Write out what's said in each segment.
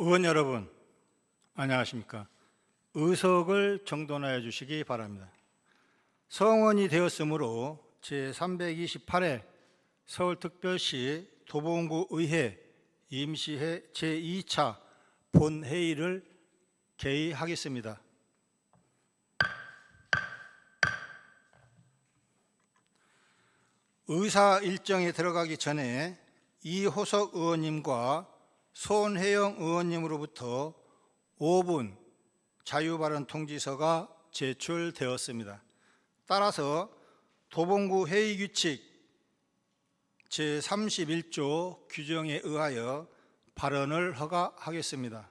의원 여러분, 안녕하십니까? 의석을 정돈하여 주시기 바랍니다. 성원이 되었으므로 제328회 서울특별시 도봉구 의회 임시회 제2차 본회의를 개의하겠습니다. 의사 일정에 들어가기 전에 이호석 의원님과 손혜영 의원님으로부터 5분 자유발언 통지서가 제출되었습니다. 따라서 도봉구 회의규칙 제31조 규정에 의하여 발언을 허가하겠습니다.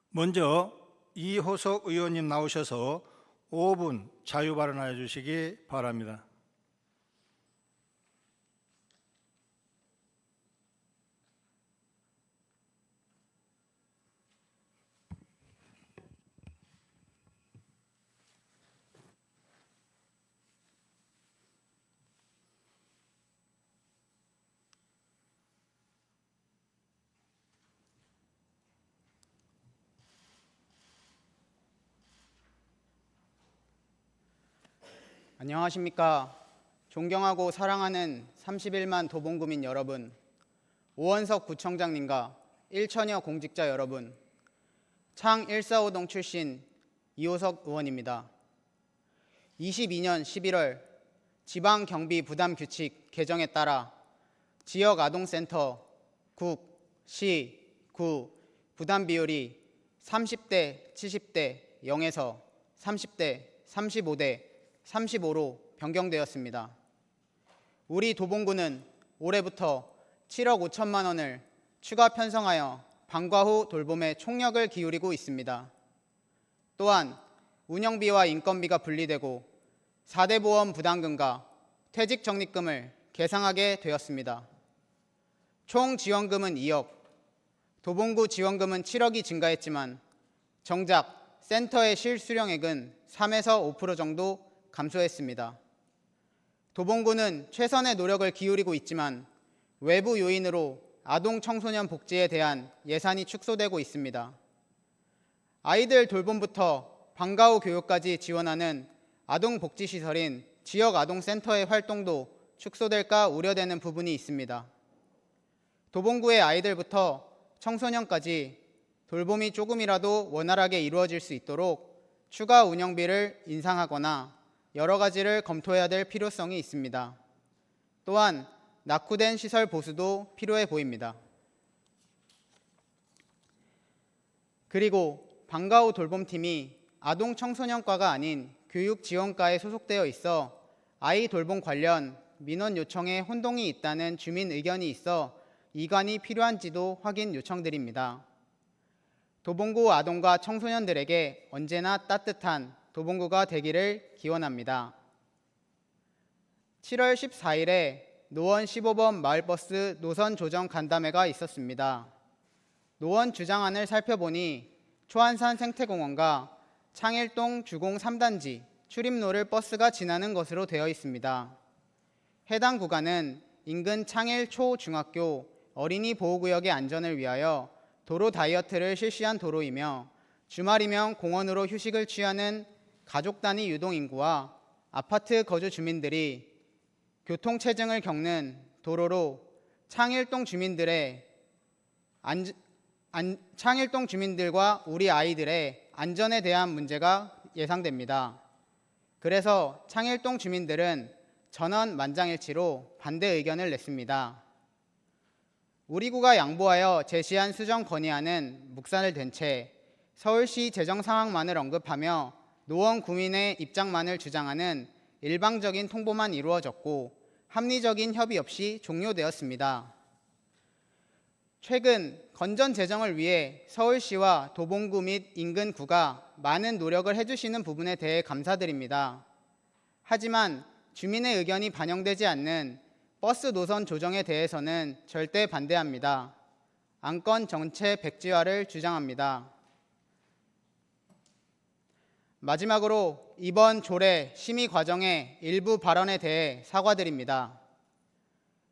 먼저 이호석 의원님 나오셔서 5분 자유발언하여 주시기 바랍니다. 안녕하십니까. 존경하고 사랑하는 31만 도봉구민 여러분, 오원석 구청장님과 일천여 공직자 여러분, 창 145동 출신 이호석 의원입니다. 22년 11월 지방경비부담규칙 개정에 따라 지역아동센터 국, 시, 구 부담비율이 30대 70대 0에서 30대 35대 35로 변경되었습니다. 우리 도봉구는 올해부터 7억 5천만 원을 추가 편성하여 방과 후 돌봄에 총력을 기울이고 있습니다. 또한 운영비와 인건비가 분리되고 4대 보험 부담금과 퇴직 적립금을 계상하게 되었습니다. 총 지원금은 2억, 도봉구 지원금은 7억이 증가했지만 정작 센터의 실수령액은 3에서 5% 정도 감소했습니다. 도봉구는 최선의 노력을 기울이고 있지만 외부 요인으로 아동 청소년 복지에 대한 예산이 축소되고 있습니다. 아이들 돌봄부터 방과 후 교육까지 지원하는 아동복지시설인 지역아동센터의 활동도 축소될까 우려되는 부분이 있습니다. 도봉구의 아이들부터 청소년까지 돌봄이 조금이라도 원활하게 이루어질 수 있도록 추가 운영비를 인상하거나 여러 가지를 검토해야 될 필요성이 있습니다. 또한 낙후된 시설 보수도 필요해 보입니다. 그리고 방과 후 돌봄팀이 아동 청소년과가 아닌 교육지원과에 소속되어 있어 아이 돌봄 관련 민원 요청에 혼동이 있다는 주민 의견이 있어 이관이 필요한지도 확인 요청드립니다. 도봉구 아동과 청소년들에게 언제나 따뜻한 도봉구가 되기를 기원합니다. 7월 14일에 노원 15번 마을버스 노선 조정 간담회가 있었습니다. 노원 주장안을 살펴보니 초안산 생태공원과 창일동 주공 3단지 출입로를 버스가 지나는 것으로 되어 있습니다. 해당 구간은 인근 창일 초중학교 어린이 보호구역의 안전을 위하여 도로 다이어트를 실시한 도로이며 주말이면 공원으로 휴식을 취하는 가족 단위 유동 인구와 아파트 거주 주민들이 교통체증을 겪는 도로로 창일동 주민들과 우리 아이들의 안전에 대한 문제가 예상됩니다. 그래서 창일동 주민들은 전원 만장일치로 반대 의견을 냈습니다. 우리 구가 양보하여 제시한 수정 건의안은 묵살을 된 채 서울시 재정 상황만을 언급하며 노원 구민의 입장만을 주장하는 일방적인 통보만 이루어졌고 합리적인 협의 없이 종료되었습니다. 최근 건전 재정을 위해 서울시와 도봉구 및 인근 구가 많은 노력을 해주시는 부분에 대해 감사드립니다. 하지만 주민의 의견이 반영되지 않는 버스 노선 조정에 대해서는 절대 반대합니다. 안건 전체 백지화를 주장합니다. 마지막으로 이번 조례 심의 과정의 일부 발언에 대해 사과드립니다.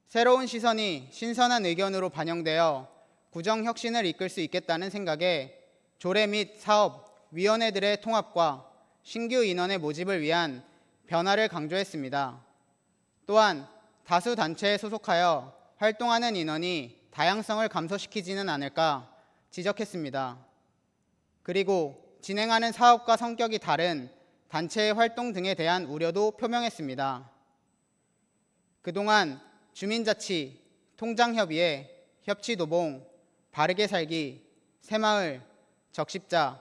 새로운 시선이 신선한 의견으로 반영되어 구정혁신을 이끌 수 있겠다는 생각에 조례 및 사업, 위원회들의 통합과 신규 인원의 모집을 위한 변화를 강조했습니다. 또한 다수 단체에 소속하여 활동하는 인원이 다양성을 감소시키지는 않을까 지적했습니다. 그리고 진행하는 사업과 성격이 다른 단체의 활동 등에 대한 우려도 표명했습니다. 그동안 주민자치, 통장협의회, 협치도봉, 바르게 살기, 새마을, 적십자,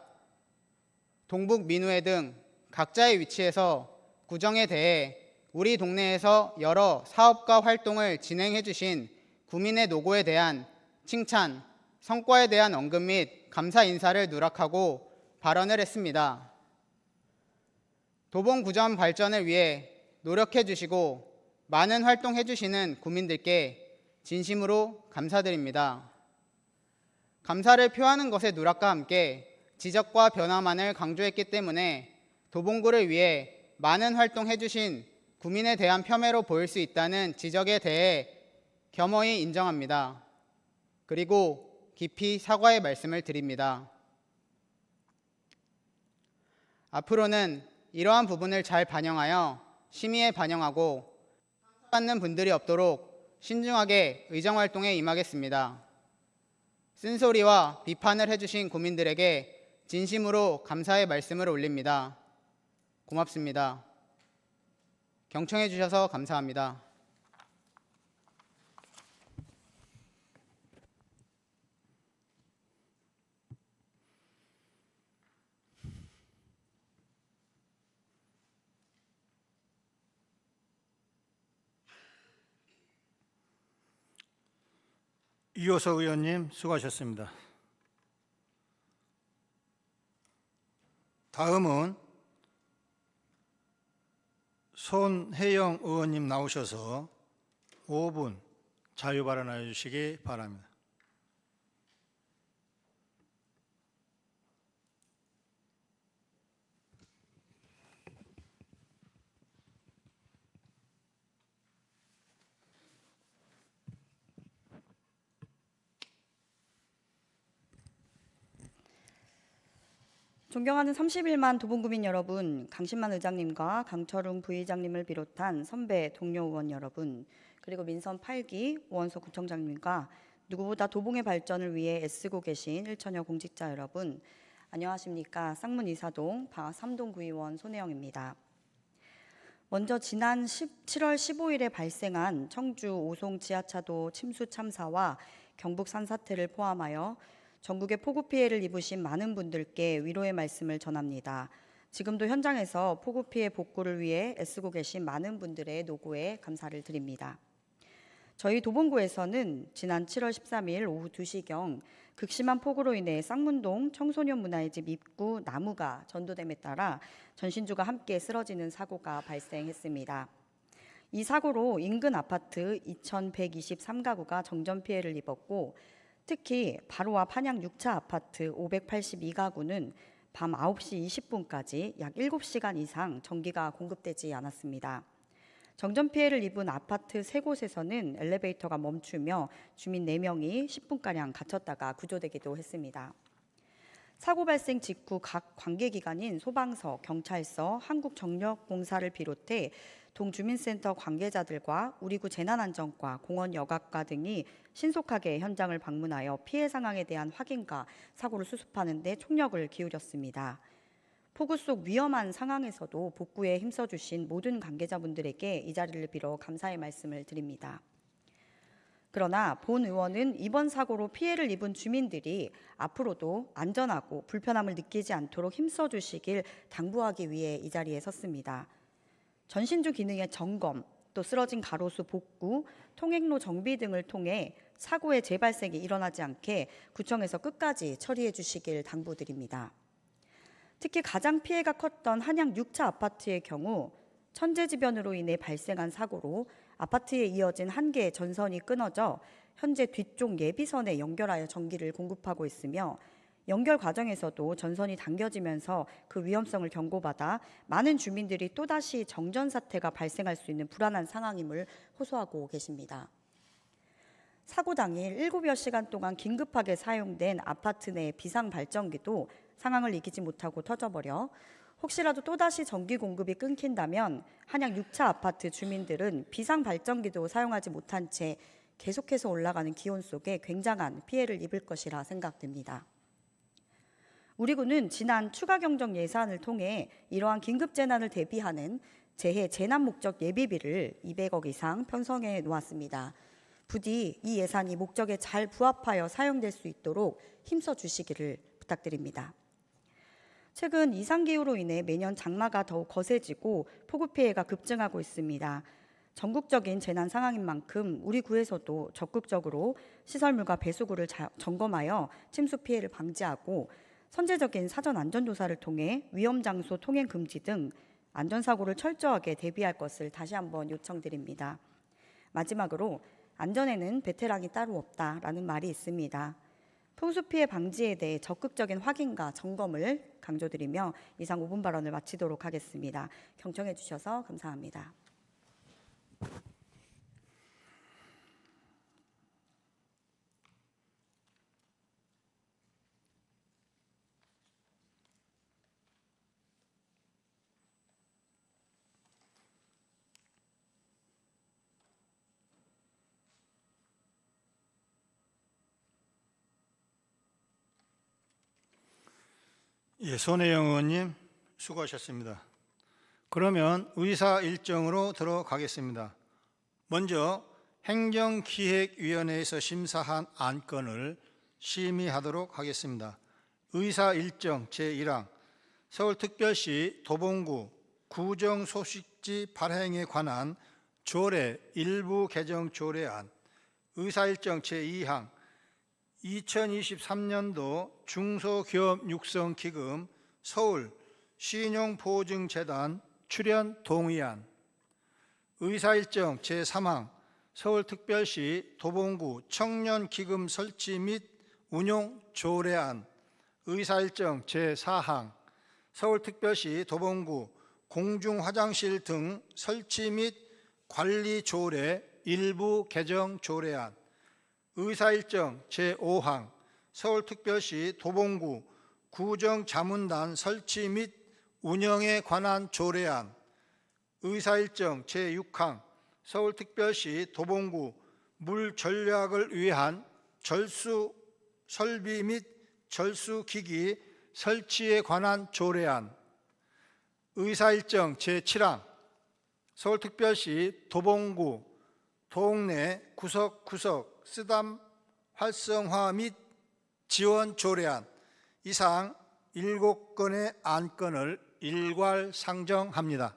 동북민우회 등 각자의 위치에서 구정에 대해 우리 동네에서 여러 사업과 활동을 진행해 주신 구민의 노고에 대한 칭찬, 성과에 대한 언급 및 감사 인사를 누락하고 발언을 했습니다. 도봉구점 발전을 위해 노력해 주시고 많은 활동해 주시는 구민들께 진심으로 감사드립니다. 감사를 표하는 것의 누락과 함께 지적과 변화만을 강조했기 때문에 도봉구를 위해 많은 활동해 주신 구민에 대한 폄훼로 보일 수 있다는 지적에 대해 겸허히 인정합니다. 그리고 깊이 사과의 말씀을 드립니다. 앞으로는 이러한 부분을 잘 반영하여 심의에 반영하고 받는 분들이 없도록 신중하게 의정활동에 임하겠습니다. 쓴소리와 비판을 해주신 구민들에게 진심으로 감사의 말씀을 올립니다. 고맙습니다. 경청해 주셔서 감사합니다. 이호석 의원님 수고하셨습니다. 다음은 손혜영 의원님 나오셔서 5분 자유 발언해 주시기 바랍니다. 존경하는 31만 도봉구민 여러분, 강신만 의장님과 강철웅 부의장님을 비롯한 선배 동료 의원 여러분, 그리고 민선 8기 오원소 구청장님과 누구보다 도봉의 발전을 위해 애쓰고 계신 일천여 공직자 여러분, 안녕하십니까. 쌍문 이사동 방화 3동 구의원 손혜영입니다. 먼저 지난 7월 15일에 발생한 청주 오송 지하차도 침수 참사와 경북 산사태를 포함하여 전국의 폭우 피해를 입으신 많은 분들께 위로의 말씀을 전합니다. 지금도 현장에서 폭우 피해 복구를 위해 애쓰고 계신 많은 분들의 노고에 감사를 드립니다. 저희 도봉구에서는 지난 7월 13일 오후 2시경 극심한 폭우로 인해 쌍문동 청소년 문화의 집 입구 나무가 전도됨에 따라 전신주가 함께 쓰러지는 사고가 발생했습니다. 이 사고로 인근 아파트 2123가구가 정전 피해를 입었고, 특히 바로 앞 한양 6차 아파트 582가구는 밤 9시 20분까지 약 7시간 이상 전기가 공급되지 않았습니다. 정전 피해를 입은 아파트 3곳에서는 엘리베이터가 멈추며 주민 4명이 10분가량 갇혔다가 구조되기도 했습니다. 사고 발생 직후 각 관계기관인 소방서, 경찰서, 한국정력공사를 비롯해 동주민센터 관계자들과 우리구 재난안전과 공원여각과 등이 신속하게 현장을 방문하여 피해 상황에 대한 확인과 사고를 수습하는 데 총력을 기울였습니다. 폭우 속 위험한 상황에서도 복구에 힘써주신 모든 관계자분들에게 이 자리를 빌어 감사의 말씀을 드립니다. 그러나 본 의원은 이번 사고로 피해를 입은 주민들이 앞으로도 안전하고 불편함을 느끼지 않도록 힘써주시길 당부하기 위해 이 자리에 섰습니다. 전신주 기능의 점검, 또 쓰러진 가로수 복구, 통행로 정비 등을 통해 사고의 재발생이 일어나지 않게 구청에서 끝까지 처리해 주시길 당부드립니다. 특히 가장 피해가 컸던 한양 6차 아파트의 경우 천재지변으로 인해 발생한 사고로 아파트에 이어진 한 개의 전선이 끊어져 현재 뒤쪽 예비선에 연결하여 전기를 공급하고 있으며, 연결 과정에서도 전선이 당겨지면서 그 위험성을 경고받아 많은 주민들이 또다시 정전 사태가 발생할 수 있는 불안한 상황임을 호소하고 계십니다. 사고 당일 7여 시간 동안 긴급하게 사용된 아파트 내 비상 발전기도 상황을 이기지 못하고 터져버려 혹시라도 또다시 전기 공급이 끊긴다면 한양 6차 아파트 주민들은 비상 발전기도 사용하지 못한 채 계속해서 올라가는 기온 속에 굉장한 피해를 입을 것이라 생각됩니다. 우리 군은 지난 추가 경정 예산을 통해 이러한 긴급 재난을 대비하는 재해 재난 목적 예비비를 200억 이상 편성해 놓았습니다. 부디 이 예산이 목적에 잘 부합하여 사용될 수 있도록 힘써 주시기를 부탁드립니다. 최근 이상기후로 인해 매년 장마가 더욱 거세지고 폭우 피해가 급증하고 있습니다. 전국적인 재난 상황인 만큼 우리 구에서도 적극적으로 시설물과 배수구를 점검하여 침수 피해를 방지하고 선제적인 사전 안전조사를 통해 위험 장소 통행 금지 등 안전사고를 철저하게 대비할 것을 다시 한번 요청드립니다. 마지막으로 안전에는 베테랑이 따로 없다라는 말이 있습니다. 풍수 피해 방지에 대해 적극적인 확인과 점검을 강조드리며 이상 5분 발언을 마치도록 하겠습니다. 경청해 주셔서 감사합니다. 예, 손혜영 의원님 수고하셨습니다. 그러면 의사 일정으로 들어가겠습니다. 먼저 행정기획위원회에서 심사한 안건을 심의하도록 하겠습니다. 의사 일정 제1항 서울특별시 도봉구 구정소식지 발행에 관한 조례 일부 개정 조례안, 의사 일정 제2항 2023년도 중소기업 육성 기금 서울 신용보증재단 출연 동의안, 의사일정 제3항 서울특별시 도봉구 청년기금 설치 및 운용 조례안, 의사일정 제4항 서울특별시 도봉구 공중화장실 등 설치 및 관리 조례 일부 개정 조례안, 의사일정 제5항 서울특별시 도봉구 구정자문단 설치 및 운영에 관한 조례안, 의사일정 제6항 서울특별시 도봉구 물전략을 위한 절수 설비 및 절수기기 설치에 관한 조례안, 의사일정 제7항 서울특별시 도봉구 동네 구석구석 쓰담 활성화 및 지원 조례안, 이상 7건의 안건을 일괄 상정합니다.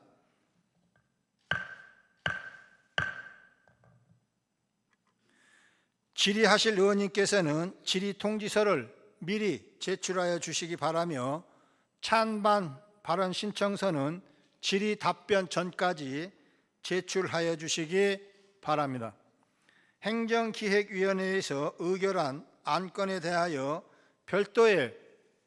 질의하실 의원님께서는 질의 통지서를 미리 제출하여 주시기 바라며 찬반 발언 신청서는 질의 답변 전까지 제출하여 주시기 바랍니다. 행정기획위원회에서 의결한 안건에 대하여 별도의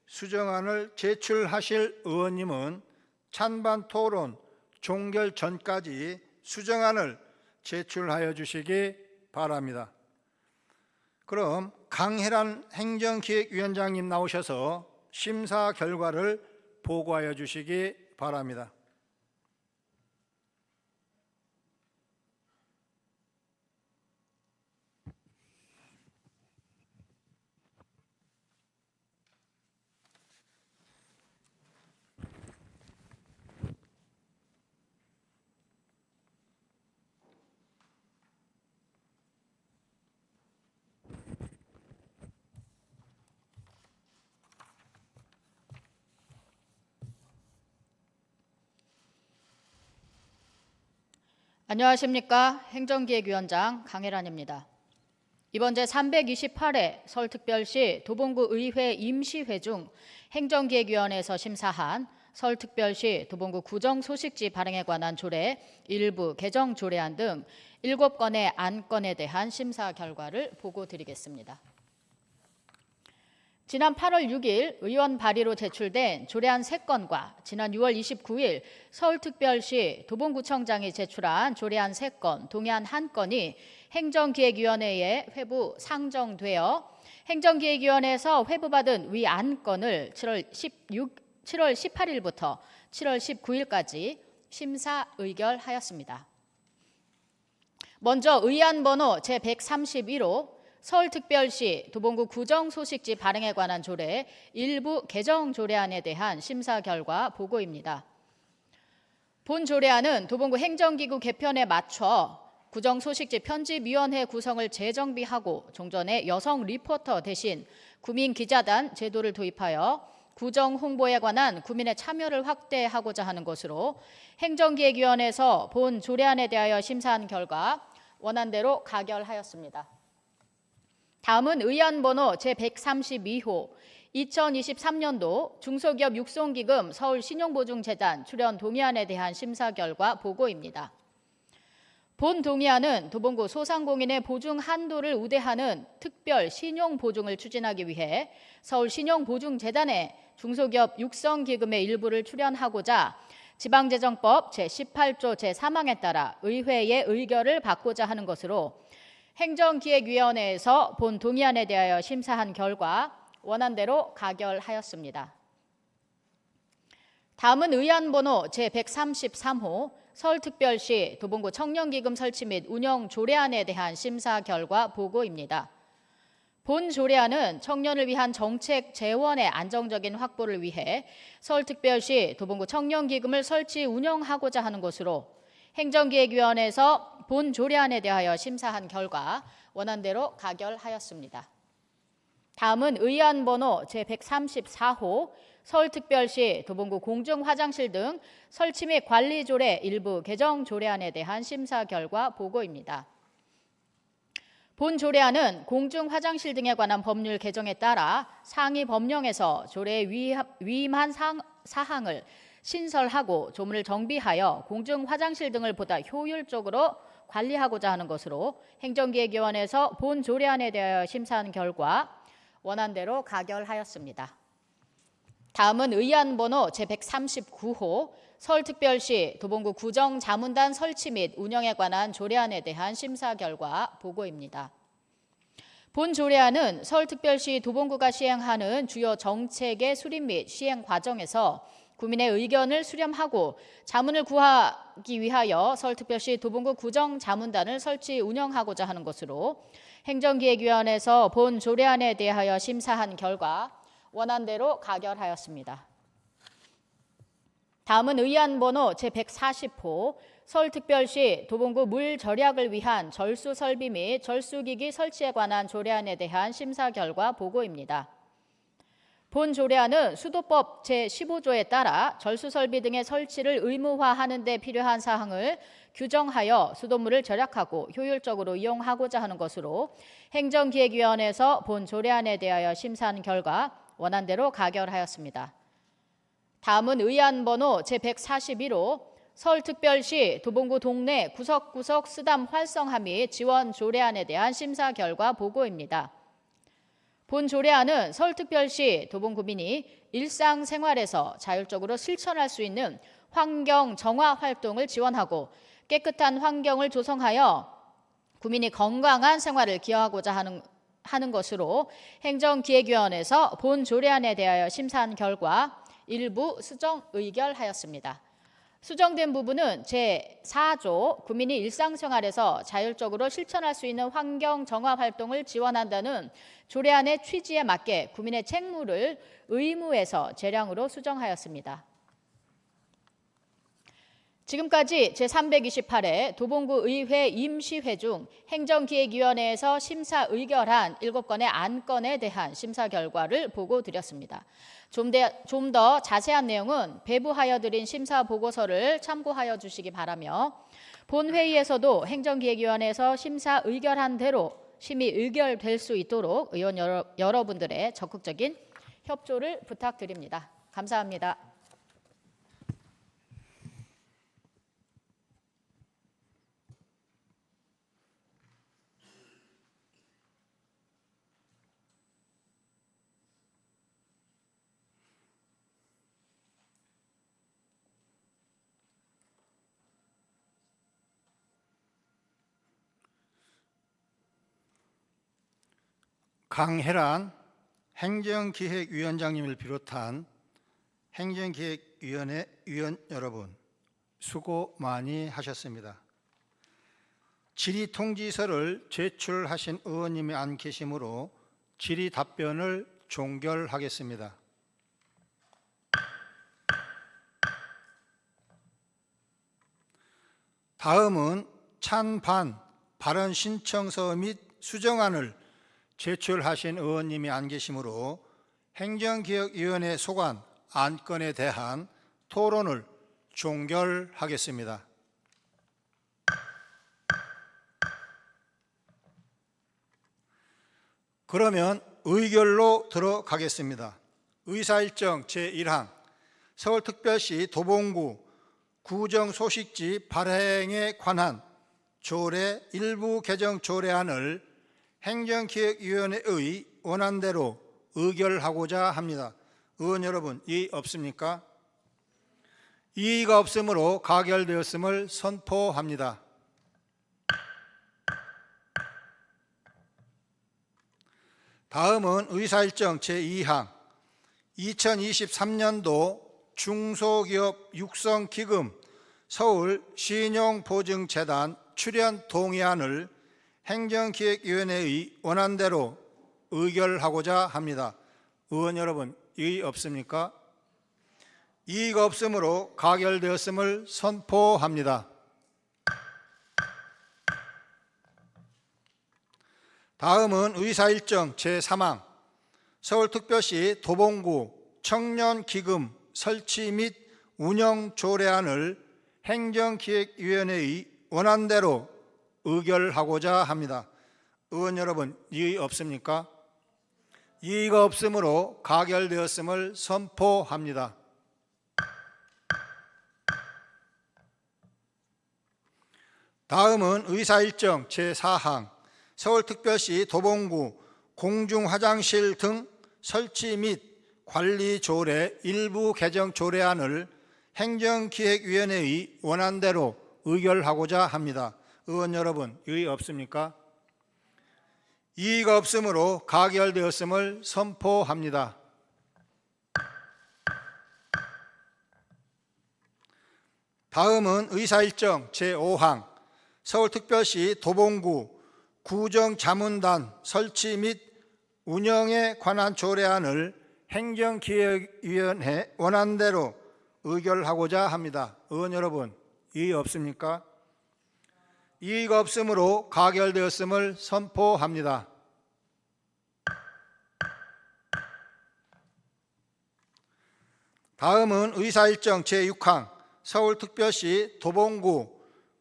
수정안을 제출하실 의원님은 찬반 토론 종결 전까지 수정안을 제출하여 주시기 바랍니다. 그럼 강혜란 행정기획위원장님 나오셔서 심사 결과를 보고하여 주시기 바랍니다. 안녕하십니까. 행정기획위원장 강혜란입니다. 이번 제328회 서울특별시 도봉구 의회 임시회 중 행정기획위원회에서 심사한 서울특별시 도봉구 구정소식지 발행에 관한 조례 일부 개정 조례안 등 7건의 안건에 대한 심사 결과를 보고드리겠습니다. 지난 8월 6일 의원 발의로 제출된 조례안 3건과 지난 6월 29일 서울특별시 도봉구청장이 제출한 조례안 3건, 동의안 1건이 행정기획위원회에 회부 상정되어 행정기획위원회에서 회부받은 위 안건을 7월 18일부터 7월 19일까지 심사 의결하였습니다. 먼저 의안 번호 제131호 서울특별시 도봉구 구정소식지 발행에 관한 조례 일부 개정 조례안에 대한 심사 결과 보고입니다. 본 조례안은 도봉구 행정기구 개편에 맞춰 구정소식지 편집위원회 구성을 재정비하고 종전에 여성 리포터 대신 구민기자단 제도를 도입하여 구정 홍보에 관한 구민의 참여를 확대하고자 하는 것으로 행정기획위원회에서 본 조례안에 대하여 심사한 결과 원안대로 가결하였습니다. 다음은 의안 번호 제132호 2023년도 중소기업 육성기금 서울신용보증재단 출연 동의안에 대한 심사 결과 보고입니다. 본 동의안은 도봉구 소상공인의 보증 한도를 우대하는 특별 신용보증을 추진하기 위해 서울신용보증재단에 중소기업 육성기금의 일부를 출연하고자 지방재정법 제18조 제3항에 따라 의회의 의결을 받고자 하는 것으로 행정기획위원회에서 본 동의안에 대하여 심사한 결과 원안대로 가결하였습니다. 다음은 의안 번호 제133호 서울특별시 도봉구 청년기금 설치 및 운영 조례안에 대한 심사 결과 보고입니다. 본 조례안은 청년을 위한 정책 재원의 안정적인 확보를 위해 서울특별시 도봉구 청년기금을 설치 운영하고자 하는 것으로 행정기획위원회에서 본 조례안에 대하여 심사한 결과 원안대로 가결하였습니다. 다음은 의안 번호 제134호 서울특별시 도봉구 공중화장실 등 설치 및 관리 조례 일부 개정 조례안에 대한 심사 결과 보고입니다. 본 조례안은 공중화장실 등에 관한 법률 개정에 따라 상위 법령에서 조례에 위임한 사항을 신설하고 조문을 정비하여 공중화장실 등을 보다 효율적으로 관리하고자 하는 것으로 행정기획위원회에서 본 조례안에 대하여 심사한 결과 원안대로 가결하였습니다. 다음은 의안 번호 제139호 서울특별시 도봉구 구정자문단 설치 및 운영에 관한 조례안에 대한 심사 결과 보고입니다. 본 조례안은 서울특별시 도봉구가 시행하는 주요 정책의 수립 및 시행 과정에서 구민의 의견을 수렴하고 자문을 구하기 위하여 서울특별시 도봉구 구정자문단을 설치 운영하고자 하는 것으로 행정기획위원회에서 본 조례안에 대하여 심사한 결과 원안대로 가결하였습니다. 다음은 의안 번호 제140호 서울특별시 도봉구 물 절약을 위한 절수 설비 및 절수기기 설치에 관한 조례안에 대한 심사 결과 보고입니다. 본 조례안은 수도법 제15조에 따라 절수설비 등의 설치를 의무화하는 데 필요한 사항을 규정하여 수돗물을 절약하고 효율적으로 이용하고자 하는 것으로 행정기획위원회에서 본 조례안에 대하여 심사한 결과 원안대로 가결하였습니다. 다음은 의안 번호 제141호 서울특별시 도봉구 동네 구석구석 쓰담 활성화 및 지원 조례안에 대한 심사 결과 보고입니다. 본 조례안은 서울특별시 도봉구민이 일상생활에서 자율적으로 실천할 수 있는 환경 정화 활동을 지원하고 깨끗한 환경을 조성하여 구민이 건강한 생활을 기여하고자 하는 것으로 행정기획위원회에서 본 조례안에 대하여 심사한 결과 일부 수정 의결하였습니다. 수정된 부분은 제4조 구민이 일상생활에서 자율적으로 실천할 수 있는 환경 정화 활동을 지원한다는 조례안의 취지에 맞게 구민의 책무를 의무에서 재량으로 수정하였습니다. 지금까지 제328회 도봉구 의회 임시회 중 행정기획위원회에서 심사 의결한 7건의 안건에 대한 심사 결과를 보고드렸습니다. 좀 더 자세한 내용은 배부하여 드린 심사 보고서를 참고하여 주시기 바라며 본 회의에서도 행정기획위원회에서 심사 의결한 대로 심의 의결될 수 있도록 의원 여러분들의 적극적인 협조를 부탁드립니다. 감사합니다. 강혜란 행정기획위원장님을 비롯한 행정기획위원회 위원 여러분, 수고 많이 하셨습니다. 질의통지서를 제출하신 의원님이 안 계시므로 질의 답변을 종결하겠습니다. 다음은 찬반 발언 신청서 및 수정안을 제출하신 의원님이 안 계시므로 행정기획위원회 소관 안건에 대한 토론을 종결하겠습니다. 그러면 의결로 들어가겠습니다. 의사일정 제1항 서울특별시 도봉구 구정소식지 발행에 관한 조례 일부 개정 조례안을 행정기획위원회의 원안대로 의결하고자 합니다. 의원 여러분, 이의 없습니까? 이의가 없으므로 가결되었음을 선포합니다. 다음은 의사일정 제2항 2023년도 중소기업 육성기금 서울 신용보증재단 출연 동의안을 행정기획위원회의 원안대로 의결하고자 합니다. 의원 여러분, 이의 없습니까? 이의가 없으므로 가결되었음을 선포합니다. 다음은 의사일정 제3항 서울특별시 도봉구 청년기금 설치 및 운영 조례안을 행정기획위원회의 원안대로 의결하고자 합니다. 의원 여러분, 이의 없습니까? 이의가 없으므로 가결되었음을 선포합니다. 다음은 의사일정 제4항 서울특별시 도봉구 공중화장실 등 설치 및 관리 조례 일부 개정 조례안을 행정기획위원회의 원안대로 의결하고자 합니다. 의원 여러분, 이의 없습니까? 이의가 없으므로 가결되었음을 선포합니다. 다음은 의사일정 제5항 서울특별시 도봉구 구정자문단 설치 및 운영에 관한 조례안을 행정기획위원회 원안대로 의결하고자 합니다. 의원 여러분, 이의 없습니까? 이의가 없으므로 가결되었음을 선포합니다. 다음은 의사일정 제6항 서울특별시 도봉구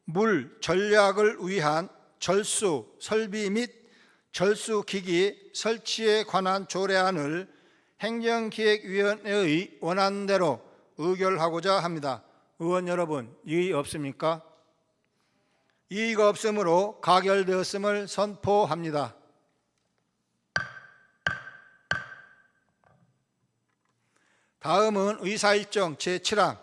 물 전략을 위한 절수 설비 및 절수기기 설치에 관한 조례안을 행정기획위원회의 원안대로 의결하고자 합니다. 의원 여러분, 이의 없습니까? 이의가 없으므로 가결되었음을 선포합니다. 다음은 의사일정 제7항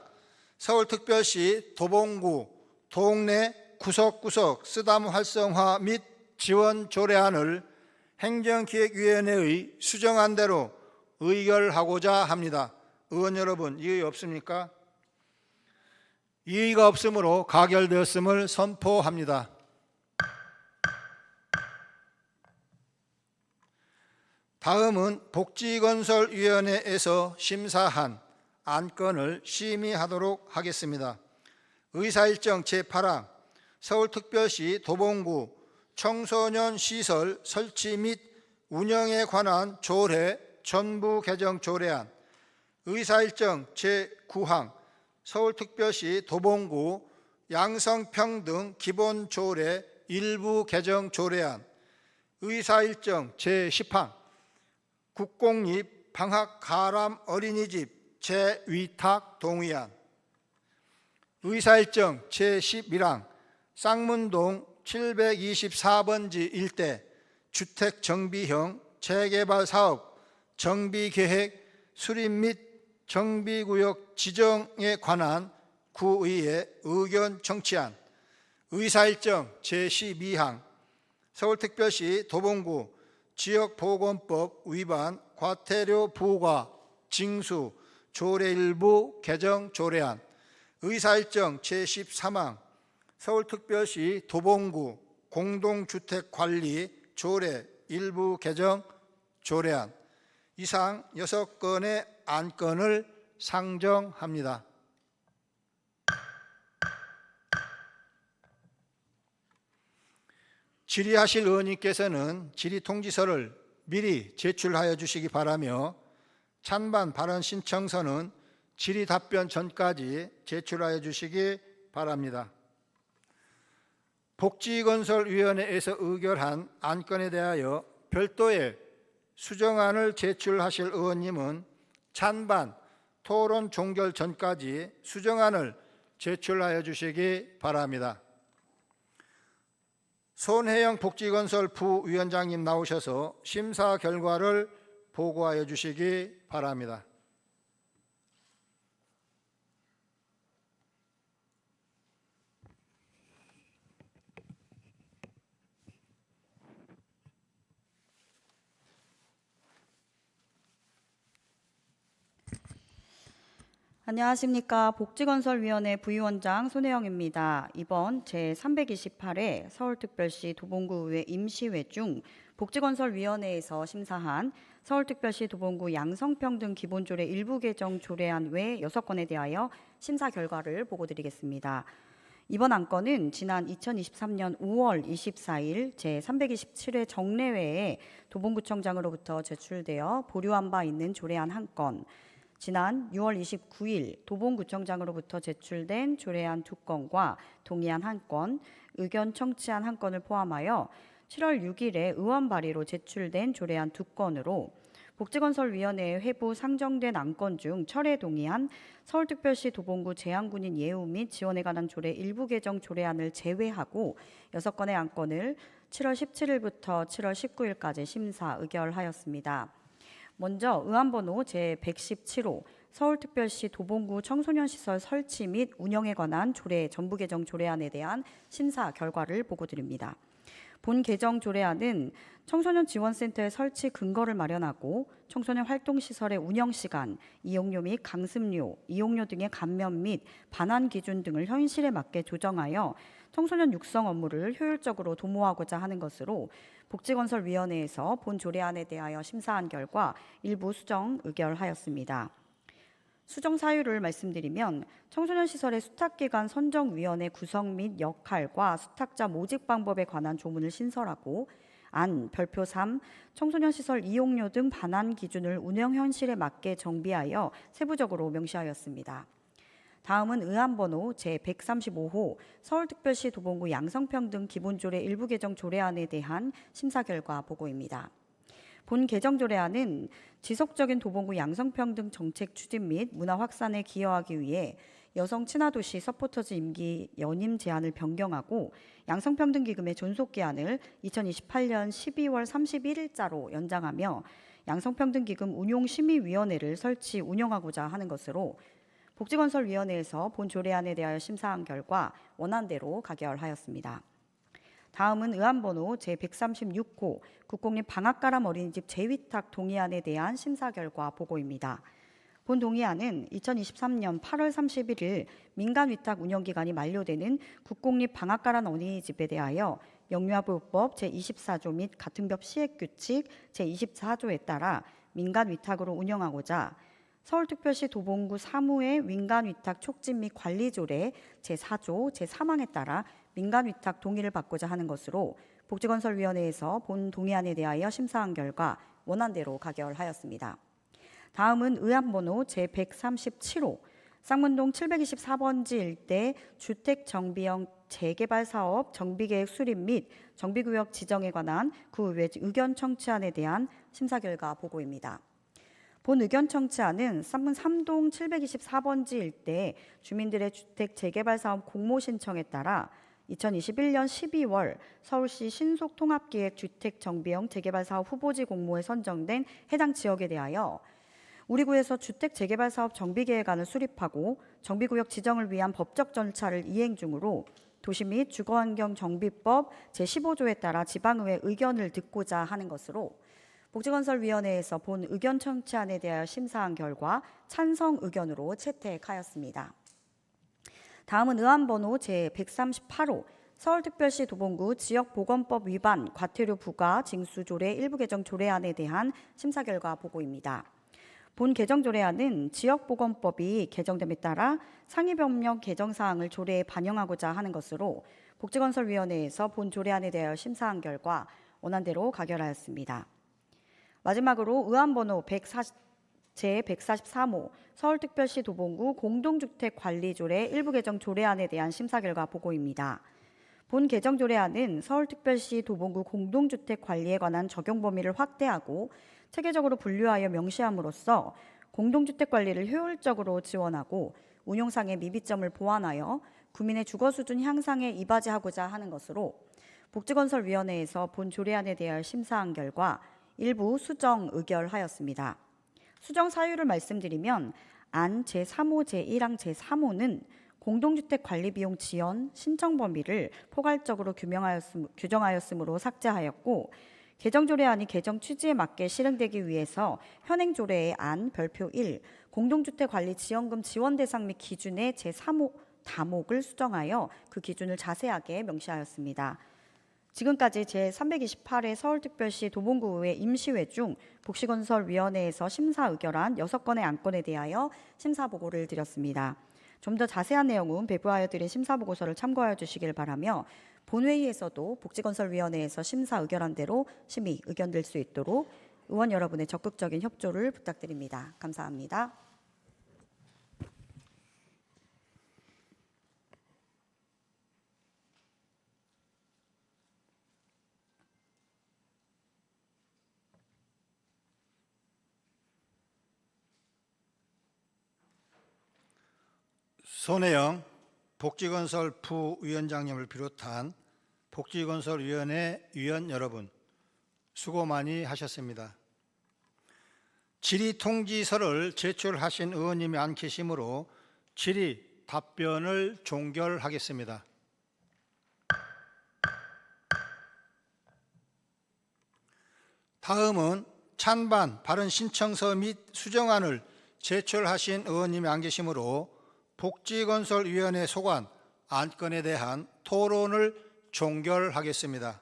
서울특별시 도봉구 동네 구석구석 쓰담 활성화 및 지원 조례안을 행정기획위원회의 수정안대로 의결하고자 합니다. 의원 여러분, 이의 없습니까? 이의가 없으므로 가결되었음을 선포합니다. 다음은 복지건설위원회에서 심사한 안건을 심의하도록 하겠습니다. 의사일정 제8항 서울특별시 도봉구 청소년 시설 설치 및 운영에 관한 조례 전부 개정 조례안, 의사일정 제9항 서울특별시 도봉구 양성평등 기본조례 일부 개정 조례안, 의사일정 제10항 국공립 방학가람 어린이집 재위탁 동의안, 의사일정 제11항 쌍문동 724번지 일대 주택정비형 재개발사업 정비계획 수립 및 정비구역 지정에 관한 구의회 의견 청취안, 의사일정 제12항 서울특별시 도봉구 지역보건법 위반 과태료 부과 징수 조례 일부 개정 조례안, 의사일정 제13항 서울특별시 도봉구 공동주택관리 조례 일부 개정 조례안, 이상 6건의 안건을 상정합니다. 질의하실 의원님께서는 질의통지서를 미리 제출하여 주시기 바라며 찬반 발언 신청서는 질의 답변 전까지 제출하여 주시기 바랍니다. 복지건설위원회에서 의결한 안건에 대하여 별도의 수정안을 제출하실 의원님은 찬반 토론 종결 전까지 수정안을 제출하여 주시기 바랍니다. 손혜영 복지건설 부위원장님 나오셔서 심사 결과를 보고하여 주시기 바랍니다. 안녕하십니까. 복지건설위원회 부위원장 손혜영입니다. 이번 제328회 서울특별시 도봉구의회 임시회 중 복지건설위원회에서 심사한 서울특별시 도봉구 양성평등 기본조례 일부 개정 조례안 외 6건에 대하여 심사 결과를 보고드리겠습니다. 이번 안건은 지난 2023년 5월 24일 제327회 정례회에 도봉구청장으로부터 제출되어 보류한 바 있는 조례안 1건, 지난 6월 29일 도봉구청장으로부터 제출된 조례안 2건과 동의안 1건, 의견 청취안 1건을 포함하여 7월 6일에 의원 발의로 제출된 조례안 2건으로 복지건설위원회에 회부 상정된 안건 중 철회 동의안 서울특별시 도봉구 제한군인 예우 및 지원에 관한 조례 일부 개정 조례안을 제외하고 6건의 안건을 7월 17일부터 7월 19일까지 심사 의결하였습니다. 먼저 의안번호 제117호 서울특별시 도봉구 청소년시설 설치 및 운영에 관한 조례 전부 개정 조례안에 대한 심사 결과를 보고드립니다. 본 개정 조례안은 청소년 지원센터의 설치 근거를 마련하고 청소년 활동시설의 운영시간, 이용료 및 강습료, 이용료 등의 감면 및 반환 기준 등을 현실에 맞게 조정하여 청소년 육성 업무를 효율적으로 도모하고자 하는 것으로 복지건설위원회에서 본 조례안에 대하여 심사한 결과 일부 수정 의결하였습니다. 수정 사유를 말씀드리면 청소년 시설의 수탁기관 선정위원회 구성 및 역할과 수탁자 모집 방법에 관한 조문을 신설하고 안 별표 3 청소년 시설 이용료 등 반환 기준을 운영 현실에 맞게 정비하여 세부적으로 명시하였습니다. 다음은 의안번호 제135호 서울특별시 도봉구 양성평등 기본조례 일부 개정 조례안에 대한 심사 결과 보고입니다. 본 개정 조례안은 지속적인 도봉구 양성평등 정책 추진 및 문화 확산에 기여하기 위해 여성 친화도시 서포터즈 임기 연임 제한을 변경하고 양성평등기금의 존속기한을 2028년 12월 31일자로 연장하며 양성평등기금 운용심의위원회를 설치 운영하고자 하는 것으로 복지건설위원회에서 본 조례안에 대하여 심사한 결과 원안대로 가결하였습니다. 다음은 의안번호 제136호 국공립 방앗가람 어린이집 재위탁 동의안에 대한 심사 결과 보고입니다. 본 동의안은 2023년 8월 31일 민간위탁 운영기간이 만료되는 국공립 방앗가람 어린이집에 대하여 영유아보호법 제24조 및 같은 법 시행규칙 제24조에 따라 민간위탁으로 운영하고자 서울특별시 도봉구 사무의 민간위탁 촉진 및 관리조례 제4조 제3항에 따라 민간위탁 동의를 받고자 하는 것으로 복지건설위원회에서 본 동의안에 대하여 심사한 결과 원안대로 가결하였습니다. 다음은 의안번호 제137호 쌍문동 724번지 일대 주택정비형 재개발사업 정비계획 수립 및 정비구역 지정에 관한 구의회 의견 청취안에 대한 심사 결과 보고입니다. 본 의견 청취안은 쌍문 3동 724번지 일대 주민들의 주택 재개발 사업 공모 신청에 따라 2021년 12월 서울시 신속통합기획 주택정비형 재개발 사업 후보지 공모에 선정된 해당 지역에 대하여 우리 구에서 주택 재개발 사업 정비계획안을 수립하고 정비구역 지정을 위한 법적 절차를 이행 중으로 도시 및 주거환경정비법 제15조에 따라 지방의회 의견을 듣고자 하는 것으로 복지건설위원회에서 본 의견 청취안에 대하여 심사한 결과 찬성 의견으로 채택하였습니다. 다음은 의안번호 제138호 서울특별시 도봉구 지역보건법 위반 과태료 부과 징수조례 일부 개정 조례안에 대한 심사 결과 보고입니다. 본 개정조례안은 지역보건법이 개정됨에 따라 상위법령 개정사항을 조례에 반영하고자 하는 것으로 복지건설위원회에서 본 조례안에 대하여 심사한 결과 원안대로 가결하였습니다. 마지막으로 의안번호 제143호 서울특별시 도봉구 공동주택관리조례 일부 개정 조례안에 대한 심사 결과 보고입니다. 본 개정 조례안은 서울특별시 도봉구 공동주택관리에 관한 적용 범위를 확대하고 체계적으로 분류하여 명시함으로써 공동주택관리를 효율적으로 지원하고 운용상의 미비점을 보완하여 구민의 주거 수준 향상에 이바지하고자 하는 것으로 복지건설위원회에서 본 조례안에 대하여 심사한 결과 일부 수정 의결하였습니다. 수정 사유를 말씀드리면 안 제3호, 제1항 제3호는 공동주택 관리비용 지연 신청 범위를 포괄적으로 규정하였으므로 삭제하였고 개정조례안이 개정 취지에 맞게 실행되기 위해서 현행조례의 안 별표 1 공동주택 관리 지원금 지원 대상 및 기준의 제3호 다목을 수정하여 그 기준을 자세하게 명시하였습니다. 지금까지 제328회 서울특별시 도봉구의회 임시회 중 복지건설위원회에서 심사 의결한 6건의 안건에 대하여 심사보고를 드렸습니다. 좀 더 자세한 내용은 배부하여 드린 심사보고서를 참고하여 주시길 바라며 본회의에서도 복지건설위원회에서 심사 의결한 대로 심의 의견될 수 있도록 의원 여러분의 적극적인 협조를 부탁드립니다. 감사합니다. 손혜영 복지건설 부위원장님을 비롯한 복지건설위원회 위원 여러분, 수고 많이 하셨습니다. 질의통지서를 제출하신 의원님이 안 계시므로 질의 답변을 종결하겠습니다. 다음은 찬반 발언 신청서 및 수정안을 제출하신 의원님이 안 계시므로 복지건설위원회 소관 안건에 대한 토론을 종결하겠습니다.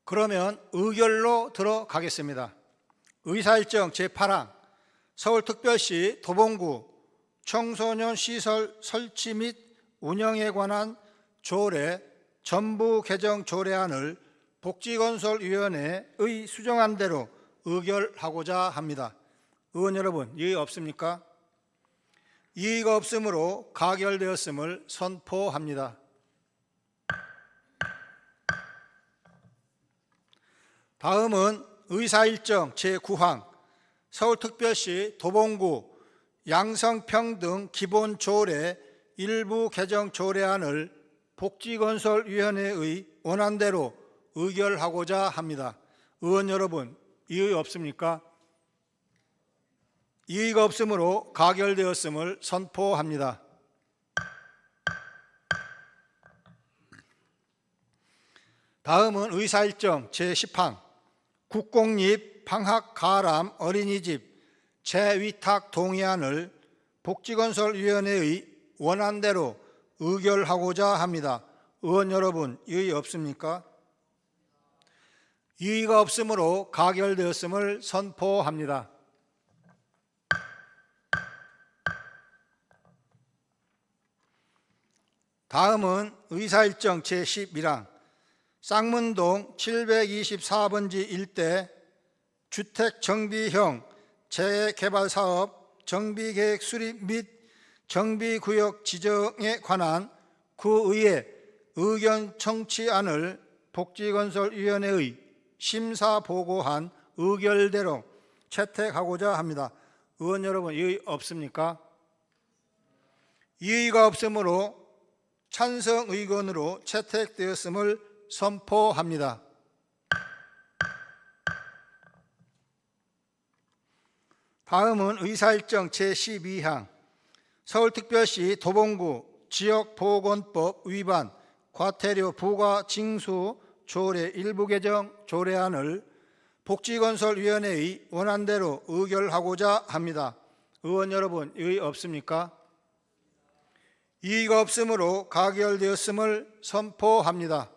그러면 의결로 들어가겠습니다. 의사일정 제8항 서울특별시 도봉구 청소년 시설 설치 및 운영에 관한 조례 전부 개정 조례안을 복지건설위원회의 수정안대로 의결하고자 합니다. 의원 여러분, 이의 없습니까? 이의가 없으므로 가결되었음을 선포합니다. 다음은 의사일정 제9항 서울특별시 도봉구 양성평등 기본조례 일부 개정 조례안을 복지건설위원회의 원안대로 의결하고자 합니다. 의원 여러분, 이의 없습니까? 이의가 없으므로 가결되었음을 선포합니다. 다음은 의사일정 제10항 국공립 방학가람 어린이집 재위탁 동의안을 복지건설위원회의 원안대로 의결하고자 합니다. 의원 여러분, 이의 없습니까? 이의가 없으므로 가결되었음을 선포합니다. 다음은 의사일정 제11항 쌍문동 724번지 일대 주택정비형 재개발사업 정비계획 수립 및 정비구역 지정에 관한 구의회 의견 청취안을 복지건설위원회의 심사 보고한 의결대로 채택하고자 합니다. 의원 여러분, 이의 없습니까? 이의가 없으므로 찬성 의견으로 채택되었음을 선포합니다. 다음은 의사일정 제12항 서울특별시 도봉구 지역보건법 위반 과태료 부과 징수 조례 일부 개정 조례안을 복지건설위원회의 원안대로 의결하고자 합니다. 의원 여러분, 이의 없습니까? 이의가 없으므로 가결되었음을 선포합니다.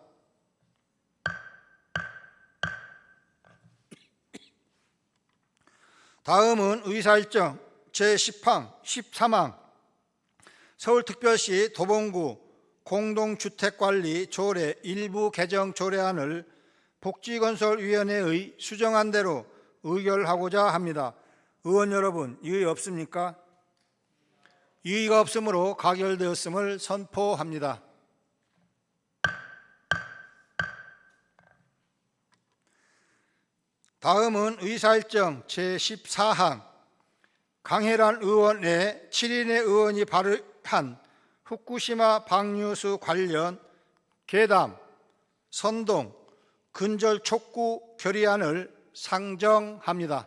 다음은 의사일정 제10항, 13항 서울특별시 도봉구 공동주택관리 조례 일부 개정 조례안을 복지건설위원회의 수정안대로 의결하고자 합니다. 의원 여러분, 이의 없습니까? 이의가 없으므로 가결되었음을 선포합니다. 다음은 의사일정 제14항 강혜란 의원 외 7인의 의원이 발의한 후쿠시마 방류수 관련 괴담, 선동, 근절 촉구 결의안을 상정합니다.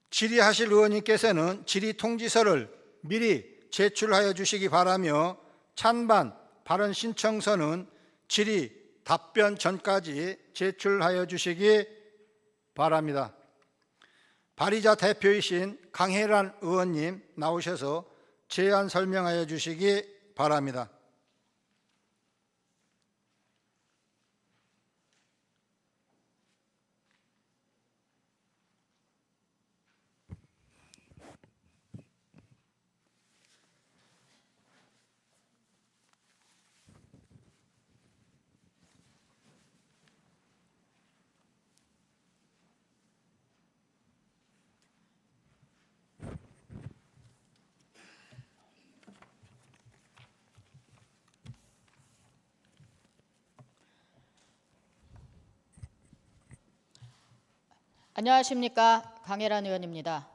질의하실 의원님께서는 질의 통지서를 미리 제출하여 주시기 바라며 찬반 발언 신청서는 질의 답변 전까지 제출하여 주시기 바랍니다. 발의자 대표이신 강혜란 의원님 나오셔서 제안 설명하여 주시기 바랍니다. 안녕하십니까. 강혜란 의원입니다.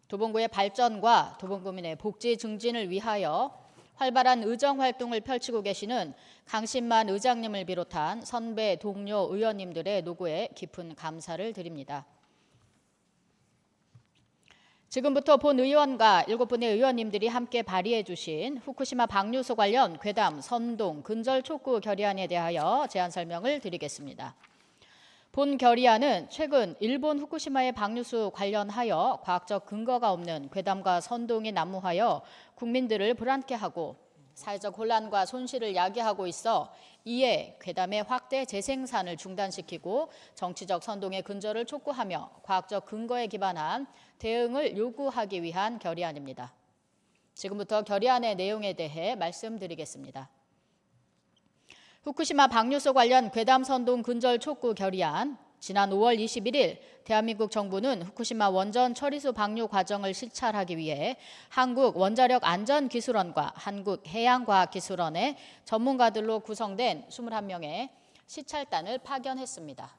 도봉구의 발전과 도봉구민의 복지 증진을 위하여 활발한 의정활동을 펼치고 계시는 강신만 의장님을 비롯한 선배 동료 의원님들의 노고에 깊은 감사를 드립니다. 지금부터 본 의원과 7분의 의원님들이 함께 발의해 주신 후쿠시마 방류소 관련 괴담, 선동, 근절 촉구 결의안에 대하여 제안 설명을 드리겠습니다. 본 결의안은 최근 일본 후쿠시마의 방류수 관련하여 과학적 근거가 없는 괴담과 선동이 난무하여 국민들을 불안케 하고 사회적 혼란과 손실을 야기하고 있어 이에 괴담의 확대 재생산을 중단시키고 정치적 선동의 근절을 촉구하며 과학적 근거에 기반한 대응을 요구하기 위한 결의안입니다. 지금부터 결의안의 내용에 대해 말씀드리겠습니다. 후쿠시마 방류소 관련 괴담 선동 근절 촉구 결의안, 지난 5월 21일 대한민국 정부는 후쿠시마 원전 처리수 방류 과정을 시찰하기 위해 한국원자력안전기술원과 한국해양과학기술원의 전문가들로 구성된 21명의 시찰단을 파견했습니다.